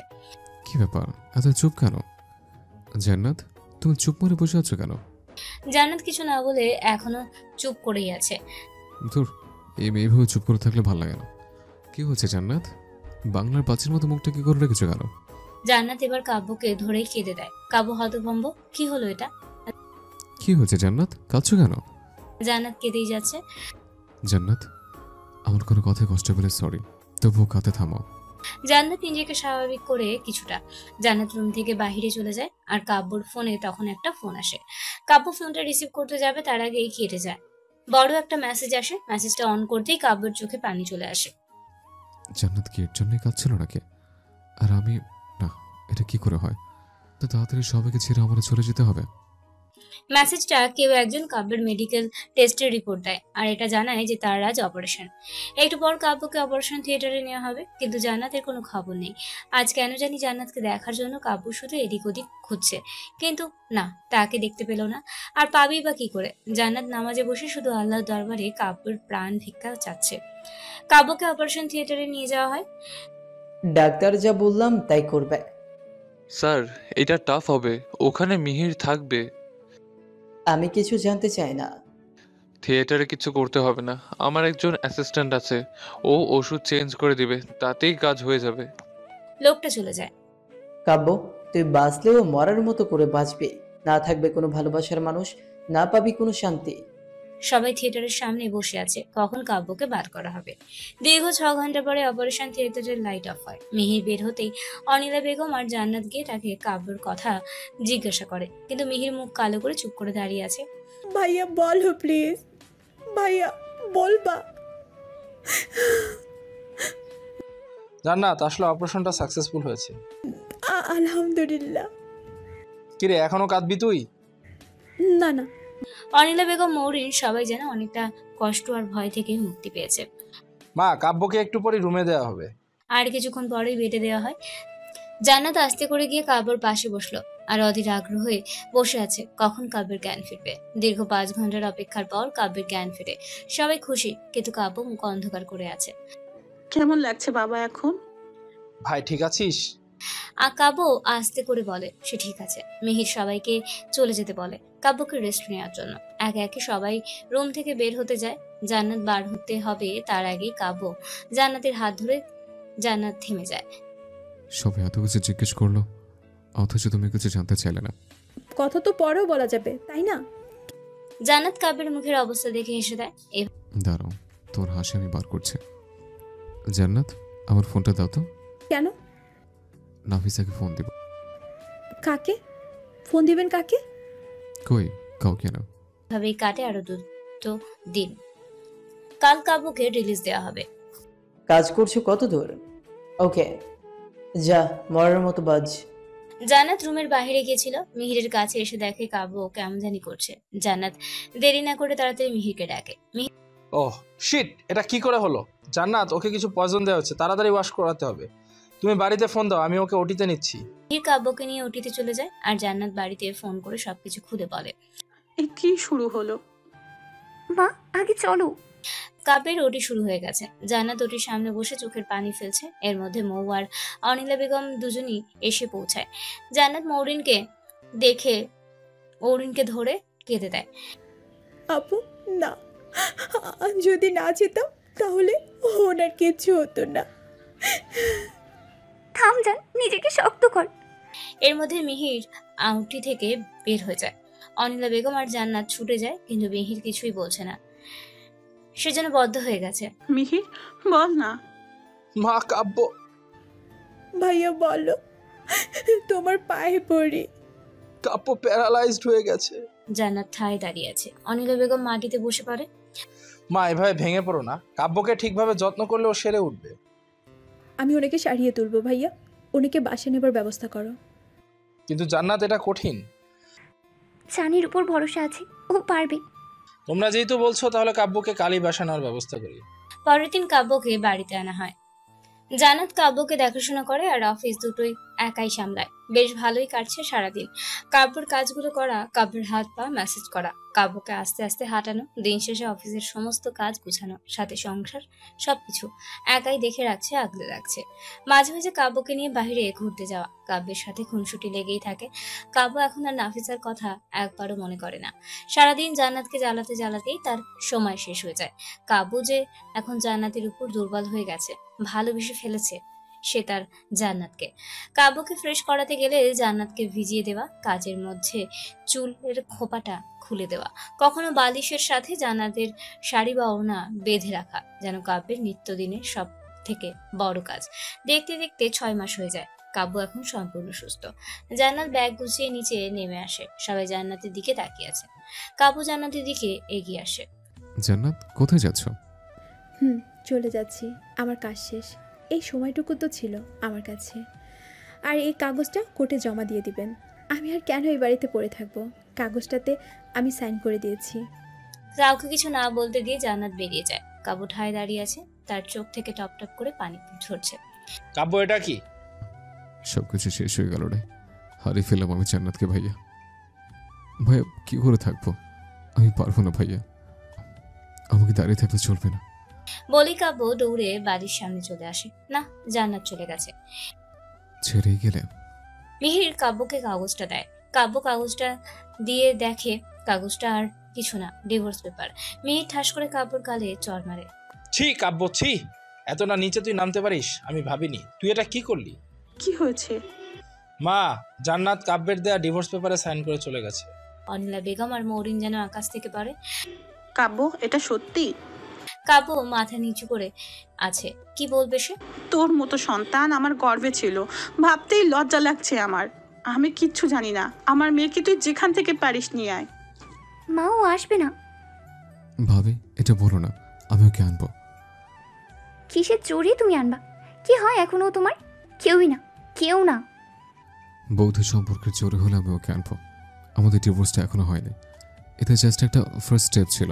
কি ব্যাপার, এত চুপ কেন? জান্নাত, তুমি চুপ মেরে বসে আছো কেন? জান্নাত কিছু না বলে এখনো চুপ করেই আছে। ধুর, এই মেয়েভাবে চুপ করে থাকলে ভালো লাগে না। কি হচ্ছে জান্নাত? বাংলার পাঁচের মতো মুখটা কি করে রেখেছো কেন? জান্নাত এবার কাব্যকে ধরেই কেঁদে দেয়। কাব্য হতভম্ব, কি হলো এটা? কি হয়েছে জান্নাত, কাঁদছো কেন? জান্নাত কেঁদেই যাচ্ছে। জান্নাত, আমার কোনো কথায় কষ্ট পেলে সরি, তবুও কাঁদতে থামো। জান্নাত নিজেকে স্বাভাবিক করে কিছুটা। জান্নাত রুম থেকে বাহিরে চলে যায়, আর কাব্যর ফোনে তখন একটা ফোন আসে। কাব্য ফোনটা রিসিভ করতে যাবে, তার আগেই কেটে যায়। বড় একটা মেসেজ আসে। মেসেজটা অন করতেই কাব্যের চোখে পানি চলে আসে। জান্নাত কি এর জন্যই কাঁদছিল নাকি? আর আমি না, এটা কি করে হয়? তো তাড়াতাড়ি সবাইকে ছেড়ে আমার চলে যেতে হবে। মেসেজটা কেউ একজন কাব্যের মেডিকেল টেস্টের রিপোর্ট দেয়, আর এটা জানায় যে তার আজ অপারেশন। একটু পর কাব্যকে অপারেশন থিয়েটারে নেওয়া হবে, কিন্তু জান্নাতের কোনো খবর নেই। আজ কেন জানি জান্নাতকে দেখার জন্য কাব্য শুধু এদিক ওদিক খুঁজছে, কিন্তু না, তাকে দেখতে পেল না। আর পাবেই বা কি করে? জান্নাত নামাজে বসে শুধু আল্লাহর দরবারে কাব্যের প্রাণ ভিক্ষা চাচ্ছে। কাব্যকে অপারেশন থিয়েটারে নিয়ে যাওয়া হয়। ডাক্তার যা বললাম তাই করবে। স্যার, এটা টাফ হবে, ওখানে মিহির থাকবে। আমি কিছু জানতে চাই না। থিয়েটারে কিছু করতে হবে না, আমার একজন অ্যাসিস্ট্যান্ট আছে, ও ওষুধ চেঞ্জ করে দিবে, তাতেই কাজ হয়ে যাবে। লোকটা চলে যায়। কাব্য, তুই বাঁচলেও মরার মতো করে বাঁচবি। না থাকবে কোনো ভালোবাসার মানুষ, না পাবি কোনো শান্তি। সবাই থিয়েটারের সামনে বসে আছে, কখন কাব্যকে বার করা হবে। দীর্ঘ 6 ঘন্টা পরে অপারেশন থিয়েটারের লাইট অফ হয়। মিহির বের হতেই অনিলা বেগম আর জান্নাত গিয়ে তাকে কাব্যর কথা জিজ্ঞাসা করে, কিন্তু মিহির মুখ কালো করে চুপ করে দাঁড়িয়ে আছে। ভাইয়া বলো প্লিজ, ভাইয়া বলবা। জান্নাত, আসলে অপারেশনটা সাকসেসফুল হয়েছে। আলহামদুলিল্লাহ। কিরে, এখনো কাঁদবি তুই? না না। অনিলা বেগম মৌরিন সবাই যেন অনেকটা কষ্ট আর ভয় থেকে মুক্তি পেয়েছে। মা, কাব্যকে একটু পরে রুমে দেওয়া হবে। আর কিছুক্ষণ পরেই বেটে দেওয়া হয়। জান্নাত আস্তে করে গিয়ে কাব্যর পাশে বসলো আর অধীর আগ্রহ হয়ে বসে আছে কখন কাব্যের জ্ঞান ফিরবে। দীর্ঘ 5 ঘন্টার অপেক্ষার পর কাব্যের জ্ঞান ফিরে। সবাই খুশি, কিন্তু কাব্য মুখ অন্ধকার করে আছে। কেমন লাগছে বাবা এখন? ভাই ঠিক আছিস? কাব্য আস্তে করে বলে সে ঠিক আছে। মিহির সবাইকে চলে যেতে বলে কাব্যকে রেস্ট নেওয়ার জন্য। একে একে সবাই রুম থেকে বের হতে যায়। জান্নাত বার হতে হবে তার আগেই কাব্য জান্নাতের হাত ধরে জান্নাত থেমে যায়। সবাই এত কিছু জিজ্ঞেস করলো, অথচ তুমি কিছু জানতে চাইলে না। কথা তো পরেও বলা যাবে, তাই না? জান্নাত কাব্যের মুখের অবস্থা দেখে হেসে দেয়। দাঁড়াও, তোর হাসি আমি বার করছি। জান্নাত, আমার ফোনটা দাও তো। কেন? নাফিসাকে ফোন দিব। কাকে ফোন দিবেন? কাকে? কই, কাউকে না। ভাবেই কাটে আরো 2 দিন। কাল কাব্যকে রিলিজ দেওয়া হবে। কাজ করছো কত দূর? ওকে, যা মরার মতো বাজ। জান্নাত রুমের বাইরে গিয়েছিল, মিহিরের কাছে এসে দেখে কাব্য কেমন জানি করছে। জান্নাত দেরি না করে তাড়াতাড়ি মিহিরকে ডাকে। ওহ শিট, এটা কি করে হলো? জান্নাত, ওকে কিছু পয়জন দেওয়া হচ্ছে, তাড়াতাড়ি ওয়াশ করাতে হবে। তুমি বাড়িতে ফোন দাও, আমি ওকে ওটিতে নিচ্ছি। মিহির কাব্যকে নিয়ে ওটিতে চলে যায় আর জান্নাত বাড়িতে ফোন করে সবকিছু খুলে বলে। এ কি শুরু হলো? মা, আগে চলো। কাব্যের ওটি শুরু হয়ে গেছে। জান্নাত ওটির সামনে বসে চোখের পানি ফেলছে। এর মধ্যে মৌ আর অনিলা বেগম দুজনই এসে পৌঁছায়। জান্নাত মৌরিনকে ধরে কেঁদে দেয়। আপু না, যদি না যেতাম তাহলে ওনার কিছু হতো না। থাম জান, নিজেকে শক্ত কর। এর মধ্যে মিহির আংটি থেকে বের হয়ে যায়। অনিলা বেগম আর জান্নাত ছুটে যায়, কিন্তু মিহির কিছুই বলছে না। সে যেন বদ্ধ হয়ে গেছে। মিহির, বল না। মা, কাব্য। ভাইয়া বলো, তোমার পায়ে পড়ি। কাব্য প্যারালাইজড হয়ে গেছে। জান্নাত ঠায় দাঁড়িয়ে আছে। অনিলা বেগম মাটিতে বসে পড়ে। মা, এভাবে ভেঙে পড়ো না। কাব্যকে ঠিকভাবে যত্ন করলে ও সেরে উঠবে। আমি ওনাকে সারিয়ে তুলবো ভাইয়া, ওনাকে বাসে নেবার ব্যবস্থা করো। কিন্তু জান্নাত, এটা কঠিন। জানির উপর ভরসা আছে, ও পারবে। তোমরা যেহেতু বলছো, তাহলে কাব্যকে কালই বাসা নেওয়ার ব্যবস্থা করি। পরের দিন কাব্যকে বাড়িতে আনা হয়। জান্নাত কাব্যকে দেখাশোনা করে আর অফিস দুটোই একাই সামলায়। বেশ ভালোই কাটছে সারাদিন। কাব্যর কাজগুলো করা, কাব্যের হাত পা ম্যাসেজ করা, কাব্যকে আস্তে আস্তে হাঁটানো, দিন শেষে অফিসের সমস্ত কাজ গুছানো, সাথে সংসার, সবকিছু একাই দেখে রাখছে, আগলে রাখছে। মাঝে মাঝে কাব্যকে নিয়ে বাইরে ঘুরতে যাওয়া। কাব্যের সাথে খুনসুটি লেগেই থাকে। কাব্য এখন আর নাফিসার কথা একবারও মনে করে না। সারাদিন জান্নাতকে জ্বালাতে জ্বালাতেই তার সময় শেষ হয়ে যায়। কাব্য যে এখন জান্নাতের উপর দুর্বল হয়ে গেছে, ভালোবেসে ফেলেছে সে তার জান্নাতকে। কাব্যকে ফ্রেশ করাতে গেলে জান্নাতকে ভিজিয়ে দেওয়া, কাজের মধ্যে চুলের খোপাটা খুলে দেওয়া, কখনো বালিশের সাথে জান্নাতের শাড়ি বা ওড়না বেঁধে রাখা, যেন কাব্যের নিত্যদিনের সব থেকে বড় কাজ। দেখতে দেখতে 6 মাস হয়ে যায়। কাব্য এখন সম্পূর্ণ সুস্থ। জান্নাত ব্যাগ গুছিয়ে নিচে নেমে আসে। সবাই জান্নাতের দিকে তাকিয়ে আছে। কাব্য জান্নাতের দিকে এগিয়ে আসে। জান্নাত, কোথায় যাচ্ছ? চলে যাচ্ছি, আমার কাজ শেষ। এই সময়টুকু তো ছিল আমার কাছে। আর এই কাগজটা কোর্টে জমা দিয়ে দিবেন। আমি আর কেন এই বাড়িতে পড়ে থাকবো? কাগজটাতে আমি সাইন করে দিয়েছি। কাউকে কিছু না বলতে দিয়ে জান্নাত বেরিয়ে যায়। কাব্য ঠায় দাঁড়িয়ে আছে, তার চোখ থেকে টপ টপ করে পানি ঝরছে। কাব্য, এটা কি? সবকিছু শেষ হয়ে গেল রে, হারিয়ে ফেললাম আমি জান্নাতকে। ভাইয়া ভাইয়া, কি করে থাকবো? আমি পারবো না ভাইয়া, আমাকে দাঁড়িয়ে থাকতে চলবে না। বলি কাব্য দৌড়ে বাড়ির সামনে চলে আসে। না, জান্নাত চলে গেছে। ছেড়ে গেলে মিহির কাব্যকে কাগজটা দেয়। কাব্য কাগজটা দিয়ে দেখে কাগজটা আর কিছু না, ডিভোর্স পেপার। মেয়ে ঠাস করে কাব্যর গালে চড় মারে। ছি কাব্য ছি, এতটা নিচে তুই নামতে পারিস আমি ভাবিনি। তুই এটা কি করলি? কি হয়েছে? মা, জান্নাত কাব্যের দেয়া ডিভোর্স পেপারে সাইন করে চলে গেছে। অনিলা বেগম আর মরিন যেন আকাশ থেকে পড়ে। কাব্য, এটা সত্যি? কাব্য মাথা নিচু করে আছে, কি বলবে সে? তোর মতো সন্তান আমার গর্বে ছিল, ভাবতেই লজ্জা লাগছে আমার। আমি কিচ্ছু জানি না। আমার মেয়েকে তুই যেখান থেকে পারিস নিয়ে আয়। মাও আসবে না? ভাবি এটা বলো না, আমি ওকে আনবো। কিসের জোরে তুমি আনবা? কি হয় এখনো তোমার? কেউই না, কেউ না। বৌদ্ধ সম্পর্কের জোরে হলে আমি ওকে আনবো। আমাদের ডিভোর্সটা এখনো হয়নি, এটা জাস্ট একটা ফার্স্ট স্টেপ ছিল,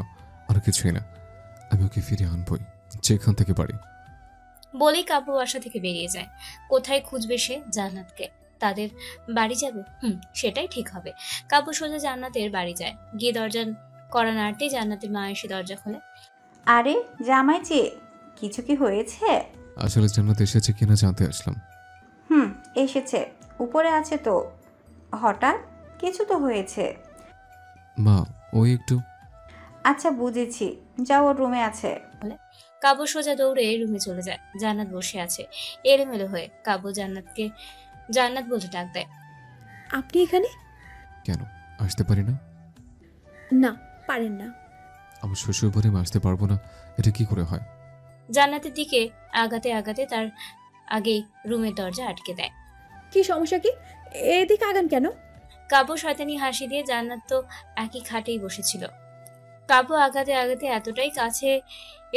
আর কিছুই না। আমি ওকে ফিরে আনবই, যেখান থেকে পারি। বলেই কাব্য বাসা থেকে বেরিয়ে যায়। কোথায় খুঁজবে সে জান্নাতকে? তাদের বাড়ি যাবে? সেটাই ঠিক হবে। কাব্য সোজা জান্নাতের বাড়ি যায়। গিয়ে দরজা কড়া নাড়তেই জান্নাতের মা এসে দরজা খোলে। আরে জামাই যে, কিছু কি হয়েছে? আসলে জান্নাত এসেছে কিনা জানতে আসলাম। এসেছে, উপরে আছে তো। হঠাৎ কিছু তো হয়েছে। মা ওই একটু। আচ্ছা বুঝেছি, যাও, ওর রুমে আছে। কাব্য সোজা দৌড়ে রুমে চলে যায়। জান্নাত বসে আছে এলোমেলো হয়ে। কাব্য জান্নাতকে জান্নাত বলে ডাক দেয়। আপনি এখানে? কেন আসতে পারি না? না, পারেন না। আমার শ্বশুর বাড়ি আমি আসতে পারবো না, এটা কি করে হয়? জান্নাতের দিকে আগাতে আগাতে তার আগেই রুমের দরজা আটকে দেয়। কি সমস্যা কি? এদিকে আগান কেন? কাব্য শয়তানি হাসি দিয়ে, জান্নাত তো একই খাটেই বসেছিল। কাব্য আগাতে আগাতে এতটাই কাছে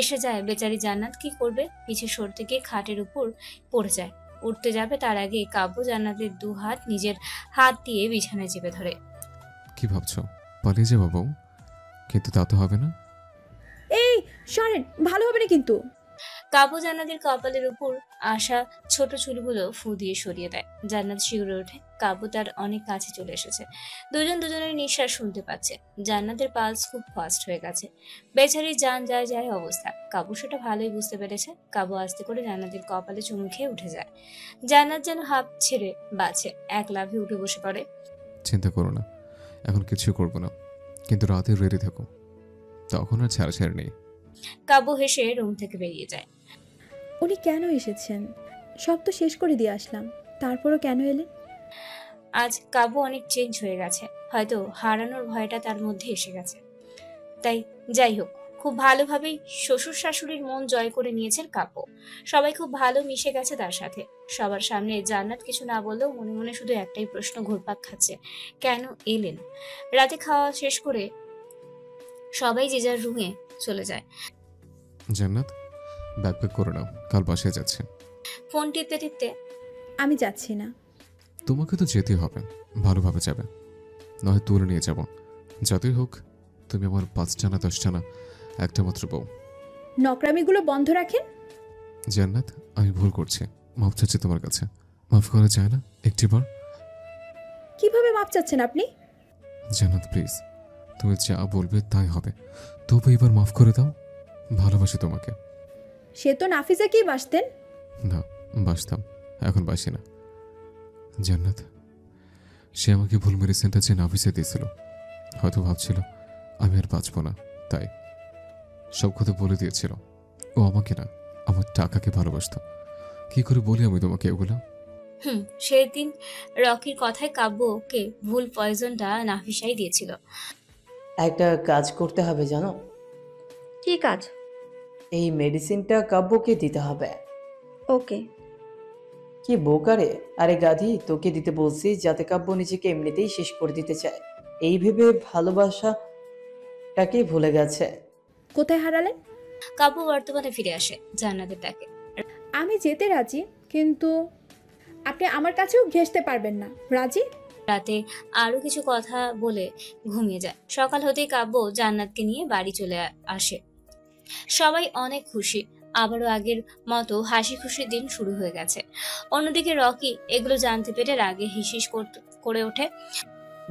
এসে যায়, বেচারি জান্নাত কি করবে? পিছে সরতে গিয়ে খাটের উপর পড়ে যায়। উঠতে যাবে তার আগে কাব্য জান্নাতের দু হাত নিজের হাত দিয়ে বিছানায় চেপে ধরে। কি ভাবছো পালিয়ে যাবো বউ? কিন্তু তা তো হবে না। এই সরেন, ভালো হবে না কিন্তু। কাব্য জান্নাতের কপালের উপর আসা ছোট চুলগুলো ফু দিয়ে সরিয়ে দেয়। জান্নাত শিউরে ওঠে। কাব্য তার অনেক কাছে চলে এসেছে। দুজন দুজনের নিঃশ্বাস শুনতে পাচ্ছে। জান্নাতের পালস খুব ফাস্ট হয়ে গেছে। বেচারির জান যায় যায় অবস্থা। কাব্য সেটা ভালোই বুঝতে পেরেছে। কাব্য আস্তে করে জান্নাতের কপালে চুমু খেয়ে উঠে যায়। জান্নাত যেন হাঁপ ছেড়ে বাঁচে, এক লাফে উঠে বসে পড়ে। চিন্তা করো না, এখন কিছু করবো না, কিন্তু রাতে রেডি থাকো, তখন আর ছাড়াছাড়ি নেই। কাব্য হেসে রুম থেকে বেরিয়ে যায়। উনি কেন এসেছেন? সব তো শেষ করে দিয়ে আসলাম, তারপরও কেন এলেন? আজ কাব্য অনেক চেঞ্জ হয়ে গেছে। হয়তো হারানোর ভয়টা তার মধ্যে এসে গেছে। তাই যাই হোক, খুব ভালোভাবেই শ্বশুর শাশুড়ির মন জয় করে নিয়েছেন কাব্য। সবাই খুব ভালো মিশে গেছে তার সাথে। সবার সামনে জান্নাত কিছু না বললেও মনে মনে শুধু একটাই প্রশ্ন ঘুরপাক খাচ্ছে, কেন এলেন? রাতে খাওয়া শেষ করে সবাই যে যার রুমে চলে যায়। জান্নাত ব্যাকপ্যাক করে নাও, কাল বাসায় যাচ্ছে। ফোন টিপতে টিপতে, আমি যাচ্ছি না। তোমাকে তো যেতে হবে, ভালোভাবে যাবে, নয় তুলে নিয়ে যাব। যাতেই হোক তুমি আমার 5টা না 10টা না, একটা মাত্র বউ। নকরামিগুলো বন্ধ রাখেন। জান্নাত আমি ভুল করছি, মাফ চাচ্ছি তোমার কাছে। মাফ করা যায় না একটিবার? কিভাবে মাপ চাচ্ছেন আপনি? জান্নাত প্লিজ, তুমি যা বলবে তাই হবে, তবু এবার মাফ করে দাও। ভালোবাসি তোমাকে। সে তো নাফিজাকেই বাসতেন। না বাসতাম, এখন বাসি না। জান্নাত সে আমাকে ভুল মেডিসিনটা যে নাফিসে দিয়েছিল, হয়তো ভাবছিল আমি আর বাঁচব না, তাই সব কথা বলে দিয়েছিল। ও আমাকে না, আমার টাকাকে ভালোবাসতো। কি করে বলি আমি তোমাকে এগুলো? সেদিন রকির কথায় কাব্যকে ভুল পয়জনটা নাফিসাই দিয়েছিল। একটা কাজ করতে হবে জানো? কি কাজ? এই মেডিসিনটা কাব্যকে দিতে হবে। ওকে। কি বোকারে! আরে গাধি, তোকে দিতে বলছি যাতে কাব্য নিজেকে এমনিতেই শেষ করে দিতে চায়, এই ভেবে ভালোবাসাটাকে ভুলে গেছে। কোথায় হারালেন? কাব্য বর্তমানে ফিরে আসে জান্নাতের ডাকে। আমি যেতে রাজি, কিন্তু আপনি আমার কাছেও ঘেঁষতে পারবেন না। রাজি? রাতে আরো কিছু কথা বলে ঘুমিয়ে যায়। সকাল হতেই কাব্য জান্নাতকে নিয়ে বাড়ি চলে আসে। সবাই অনেক খুশি, আবারও আগের মতো হাসি খুশির দিন শুরু হয়ে গেছে। অন্যদিকে রকি এগুলো জানতে পেরে রাগে হিসিস করে ওঠে।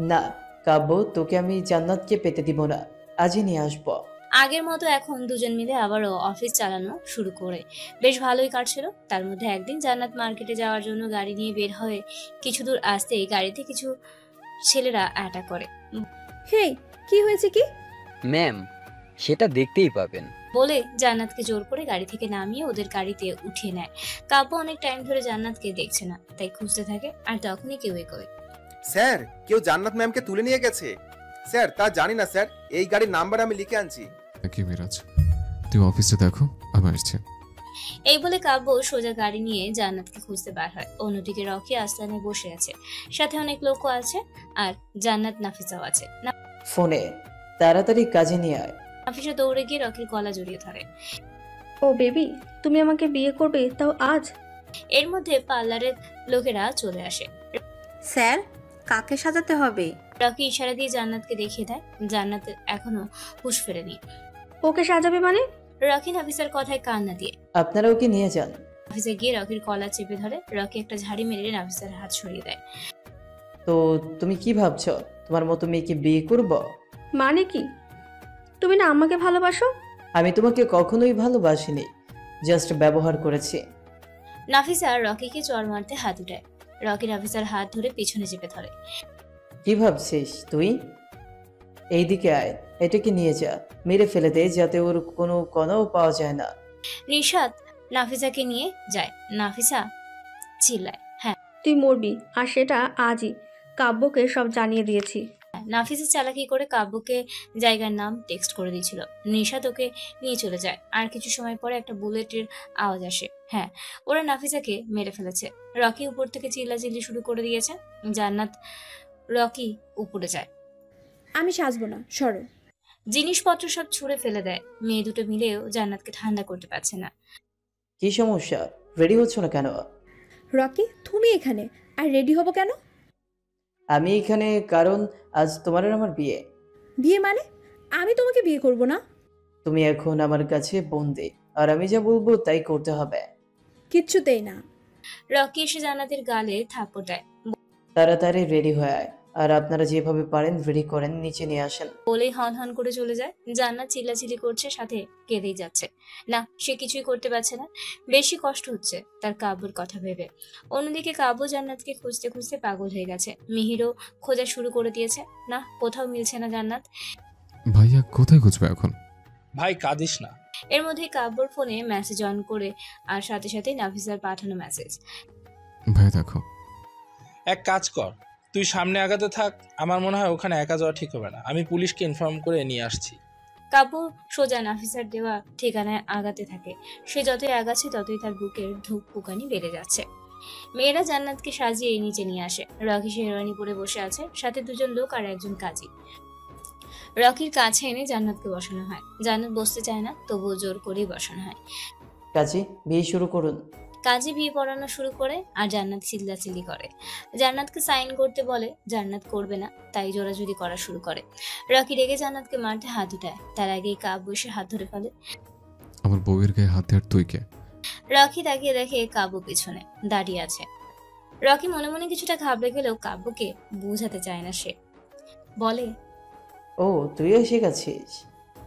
না কাব্য, তোকে আমি জান্নাতকে পেতে দিব না, আজই নিয়ে আসবো। আগের মতো এখন দুজন মিলে আবারও অফিস চালানো শুরু করে বেশ ভালোই কাটছিল। তার মধ্যে একদিন জান্নাত মার্কেটে যাওয়ার জন্য গাড়ি নিয়ে বের হয়ে কিছু দূর আসতেই গাড়িতে কিছু ছেলেরা অ্যাটাক করে। হেই, কি হয়েছে কি? ম্যাম, সেটা দেখতেই পাবেন। বলে জান্নাতকে জোর করে গাড়ি থেকে নামিয়ে ওদের গাড়িতে উঠিয়ে নেয়। কাব্য অনেক টাইম ধরে জান্নাতকে দেখছে না, তাই খুঁজতে থাকে। আর তখনই কেউ এগোয়। স্যার, কেউ জান্নাত ম্যামকে তুলে নিয়ে গেছে। স্যার, তা জানি না স্যার, এই গাড়ির নাম্বার আমি লিখে আনছি। কি মিরাজ, তুই অফিসে দেখো, আমি আসছি। এই বলে কাব্য সোজা গাড়ি নিয়ে জান্নাতকে খুঁজতে বার হয়। অন্যদিকে রকি আস্তানে বসে আছে, সাথে অনেক লোকও আছে, আর জান্নাত নাফিসাও আছে। ফোনে তাড়াতাড়ি কাজে নিয়ে আয়। নাফিসা দৌড়ে গিয়ে রকির গলা জড়িয়ে ধরে। ও বেবি, তুমি আমাকে বিয়ে করবে, তাও আজ? এর মধ্যে পার্লারের লোকেরা চলে আসে। স্যার, কাকে সাজাতে হবে? রকি ইশারা দিয়ে জান্নাতকে দেখিয়ে দেয়। জান্নাত এখনো হুঁশ ফেরেনি। ওকে সাজাবে মানে? রকি নাফিসার কথায় কান না দিয়ে আপনারা ওকে নিয়ে যান। নাফিসা গিয়ে রকির কলা চেপে ধরে। রকি একটা ঝাড়ি মেরে নাফিসার হাত সরিয়ে দেয়। তো তুমি কি ভাবছো, তোমার মতো মেয়েকে বিয়ে করব? মানে কি? তুমি না আমাকে ভালোবাসো? আমি তোমাকে কখনোই ভালোবাসিনি, জাস্ট ব্যবহার করেছি। নাফিসা রকিকে চড় মারতে হাত উঠায়। রকি নাফিসার হাত ধরে পিছনে চেপে ধরে। কি ভাবছিস তুই? এইদিকে আয়, এটাকে নিয়ে যা, মেরে ফেলে দে যাতে ওর কোনো কণাও পাওয়া যায় না। নিশাত নাফিসাকে নিয়ে যায়। নাফিসা চিল্লায়, হ্যাঁ তুই মরবি, আর সেটা আজই। কাব্যকে সব জানিয়ে দিয়েছি। নাফিসা চালাকি করে কাব্যকে জায়গার নাম টেক্সট করে দিয়েছিল। নিশাত ওকে নিয়ে চলে যায়। আর কিছু সময় পরে একটা বুলেটের আওয়াজ আসে। হ্যাঁ, ওরা নাফিসাকে মেরে ফেলেছে। রকি উপর থেকে চিল্লাচিল্লি শুরু করে দিয়েছে। জান্নাত রকি উপরে যায়। আমি সাজবো না, সরো। জিনিসপত্র সব ছুঁড়ে ফেলে দেয়। মেয়ে দুটো মিলেও জান্নাতকে ঠান্ডা করতে পারছে না। কি সমস্যা, রেডি হচ্ছ না কেন? রকি, তুমি এখানে, আর রেডি হব কেন? আমি এখানে কারণ আজ তোমার আর আমার বিয়ে। বিয়ে মানে? আমি তোমাকে বিয়ে করব না। তুমি এখন আমার কাছে বন্দি, আর আমি যা বলবো তাই করতে হবে। কিচ্ছুতেই না। রকি এসে জান্নাতের গালে থাপ্পড় দেয়। তাড়াতাড়ি রেডি হয়ে আয়, আর আপনারা যেভাবে পারেন রেডি করেন, নিচে নিয়ে আসেন। বলেই হন হন করে চলে যায়। জান্নাত চিল্লাচিল্লি করছে, সাথে কেঁদেই যাচ্ছে। না, সে কিছুই করতে পারছে না। বেশি কষ্ট হচ্ছে তার কাব্যর কথা ভেবে। অন্যদিকে কাব্য জান্নাতকে খুঁজতে খুঁজতে পাগল হয়ে গেছে। মিহিরও খোঁজা শুরু করে দিয়েছে। না, কোথাও মিলছে না জান্নাত। ভাইয়া কোথায় খুঁজবে এখন? ভাই কাঁদিস না। এর মধ্যে কাব্যর ফোনে মেসেজ অন করে, আর সাথে সাথে নাফিসার পাঠানো মেসেজ। ভাইয়া দেখো। এক কাজ কর, তুই সামনে আগাতে থাক। আমার মনে হয় ওখানে একা যাওয়া ঠিক হবে না। আমি পুলিশকে ইনফর্ম করে নিয়ে আসছি। কাব্য সোজা নাফিসার দেওয়া ঠিকানায় আগাতে থাকে। সে যতই আগাচ্ছে ততই তার বুকের ধূপ পুকানি বেড়ে যাচ্ছে। মেয়েরা জান্নাতকে সাজিয়ে নিচে নিয়ে আসে। রকি শেরওয়ানি পরে বসে আছে, সাথে দুজন লোক আর একজন কাজী। রকির কাছে এনে জান্নাতকে বসানো হয়। জান্নাত বসতে চায় না, তবুও জোর করেই বসানো হয়। কাজী, বিয়ে শুরু করুন। কাজী বিয়ে পড়ানো শুরু করে, আর জান্নাত চিল্লাচিল্লি করে। জান্নাতকে সাইন করতে বলে, জান্নাত করবে না, তাই জোরাজুরি করা শুরু করে। রকি রেগে জান্নাতকে মারতে হাত উঠায়। তার আগেই কাব্য এসে হাত ধরে ফেলে। আমার বউয়ের গায়ে হাত দেওয়ার তুই কে? রকি তাকিয়ে দেখে কাব্য পিছনে দাঁড়িয়ে আছে। রকি মনে মনে কিছুটা ঘাবড়ে গেলেও কাব্যকে বোঝাতে চায় না। সে বলে, ও তুইও শিখাচ্ছিস?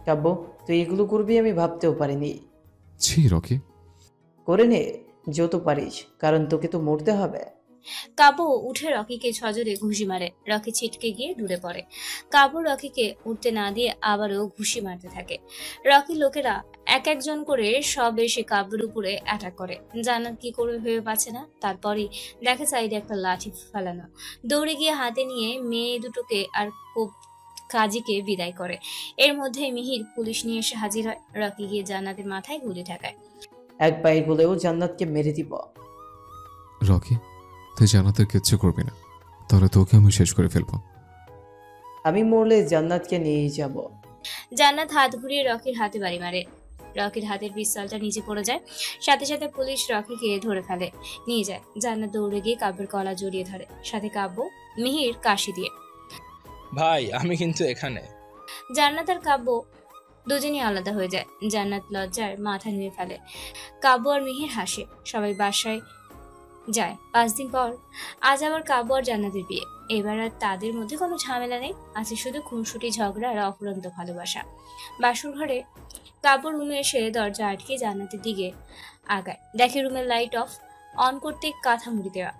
কাব্য, তুই এগুলো করবি আমি ভাবতেও পারিনি। ছি রকি, করে নে যত পারিস, কারণ তোকে তো মরতে হবে। কাব্য উঠে রকিকে সজোরে ঘুষি মারে। রকি ছিটকে গিয়ে দূরে পড়ে। কাব্য রকিকে উঠতে না দিয়ে আবারও ঘুষি মারতে থাকে। রকি লোকেরা এক একজন করে সব এসে কাব্যের উপরে অ্যাটাক করে। জান্নাত কি করবে ভেবে পাচ্ছে না। তারপরই দেখে সাইডে একটা লাঠি ফেলানো। দৌড়ে গিয়ে হাতে নিয়ে মেয়ে দুটোকে আর কাজীকে বিদায় করে। এর মধ্যে মিহির পুলিশ নিয়ে এসে হাজির হয়। রকি গিয়ে জান্নাতের মাথায় গুলি ঠেকায়। এক পায়ে বলেও জান্নাতকে মেরে দিব। রকি, তুই জান্নাতের কিচ্ছু করবি না, তাহলে তোকে আমি শেষ করে ফেলবো। আমি মরলে জান্নাতকে নিয়েই যাব। জান্নাত হাত ঘুরিয়ে রকির হাতে বাড়ি মারে। রকির হাতের পিস্তলটা নিচে পড়ে যায়। সাথে সাথে পুলিশ রকিকে ধরে ফেলে, নিয়ে যায়। জান্নাত দৌড়ে গিয়ে কাব্যের গলা জড়িয়ে ধরে, সাথে কাব্য মিহির কাশি দিয়ে। ভাই আমি কিন্তু এখানে। জান্নাত আর কাব্য দুজনই আলাদা হয়ে যায়। জান্নাত লজ্জার মাথা নিয়ে ফেলে। কাব্য আর মিহির হাসে। সবাই বাসায় যায়। 5 দিন পর আজ আবার কাব্য আর জান্নাতের বিয়ে। এবার আর তাদের মধ্যে কোনো ঝামেলা নেই, আছে শুধু খুনসুটি, ঝগড়া আর অফুরন্ত ভালোবাসা। বাসর ঘরে কাব্য রুমে এসে দরজা আটকে জান্নাতের দিকে আগায়। দেখে রুমের লাইট অন করতে কাঁথা মুড়ি দেওয়া।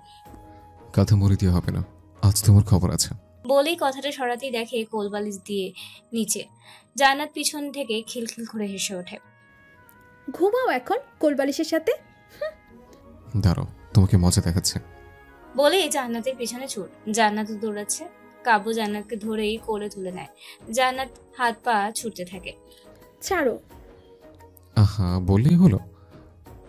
কাঁথা মুড়ি দিয়ে হবে না, আজ তোমার খবর আছে। বলেই কথাটা সরাতেই দেখে কোলবালিশ দিয়ে নিচে জান্নাত পিছন থেকে খিলখিল করে হেসে ওঠে। ঘুমাও এখন কোলবালিশের সাথে। দাঁড়াও, তোমাকে মজা দেখাচ্ছে। বলেই জান্নাতের পিছনে ছুট। জান্নাত দৌড়াচ্ছে। কাব্য জান্নাতকে ধরেই কোলে তুলে নেয়। জান্নাত হাত পা ছুটতে থাকে। ছাড়ো। আহা, বললেই হলো।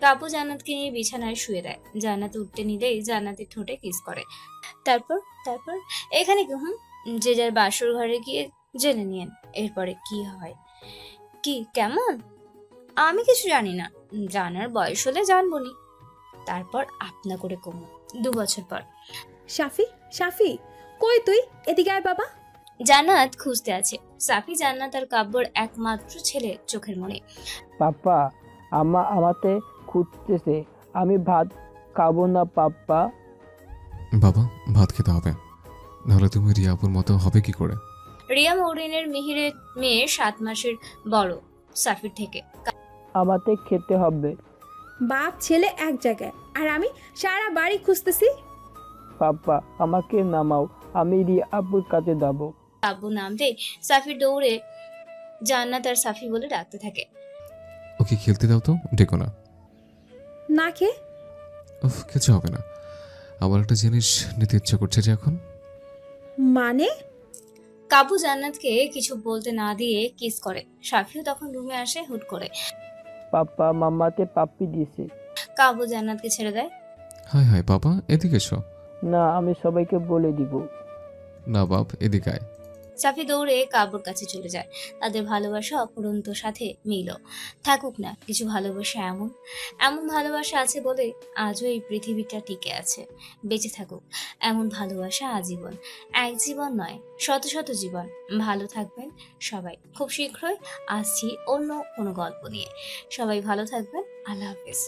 কাব্য জান্নাতকে নিয়ে বিছানায় শুয়ে দেয়। জান্নাত উঠতে নিলেই জান্নাতের ঠোঁটে কিস করে। তারপর তারপর এখানে কি যে যার বাসর ঘরে গিয়ে জেনে নিয়েন এরপরে কি হয়। কি কেমন আমি কিছু জানি না, জানার বয়স হলে জানবনি। তারপর আপনা করে কমু 2 বছর পর। সাফি, সাফি কই তুই? এদিকে আয় বাবা। জান্নাত খুঁজতে আছে। সাফি জান্নাত আর কাব্যর একমাত্র ছেলে চোখের মনে। পাপ্পা আম্মা আমাতে খুঁজতেছে, আমি ভাত খাবো না পাপ্পা। বাবা, ভাত খেতে হবে, নাহলে তুমি রিয়াপুর মতো হবে কি করে? রিয়া মৌরিনের মিহিরের মেয়ে 7 মাসের বড় সাফির থেকে। আমাতে খেতে হবে। বাপ ছেলে এক জায়গায় আর আমি সারা বাড়ি খুঁজতেছি। পাপ্পা আমাকে নামাও, আমি রিয়াপুর কাছে যাব। কাব্য নামতে সাফির দৌড়ে জান্নাত আর সাফি বলে ডাকতে থাকে। ওকে খেলতে দাও তো, ডেকো না। না খে উফ, কিছু হবে না। আমার একটা জিনিস নিতে ইচ্ছা করছে যে এখন। মানে? কাব্য জান্নাতকে কিছু বলতে না দিয়ে কিস করে। সাফিও তখন রুমে আসে হুট করে। পাপ্পা মাম্মাতে পাপ্পি দিয়েছে। কাব্য জান্নাতকে ছেড়ে দেয়। হায় হায় বাবা, এদিকে এসো। না, আমি সবাইকে বলে দিব। না বাপ, এদিকে আয়। সাফি দৌড়ে কাব্যর কাছে চলে যায়। তাদের ভালোবাসা অপরন্ত সাথে মিল। থাকুক না কিছু ভালোবাসা, এমন এমন ভালোবাসা আছে বলে আজও এই পৃথিবীটা টিকে আছে। বেঁচে থাকুক এমন ভালোবাসা আজীবন। এক জীবন নয়, শত শত জীবন। ভালো থাকবেন সবাই। খুব শীঘ্রই আসছি অন্য কোনো গল্প নিয়ে। সবাই ভালো থাকবেন। আল্লাহ হাফেজ।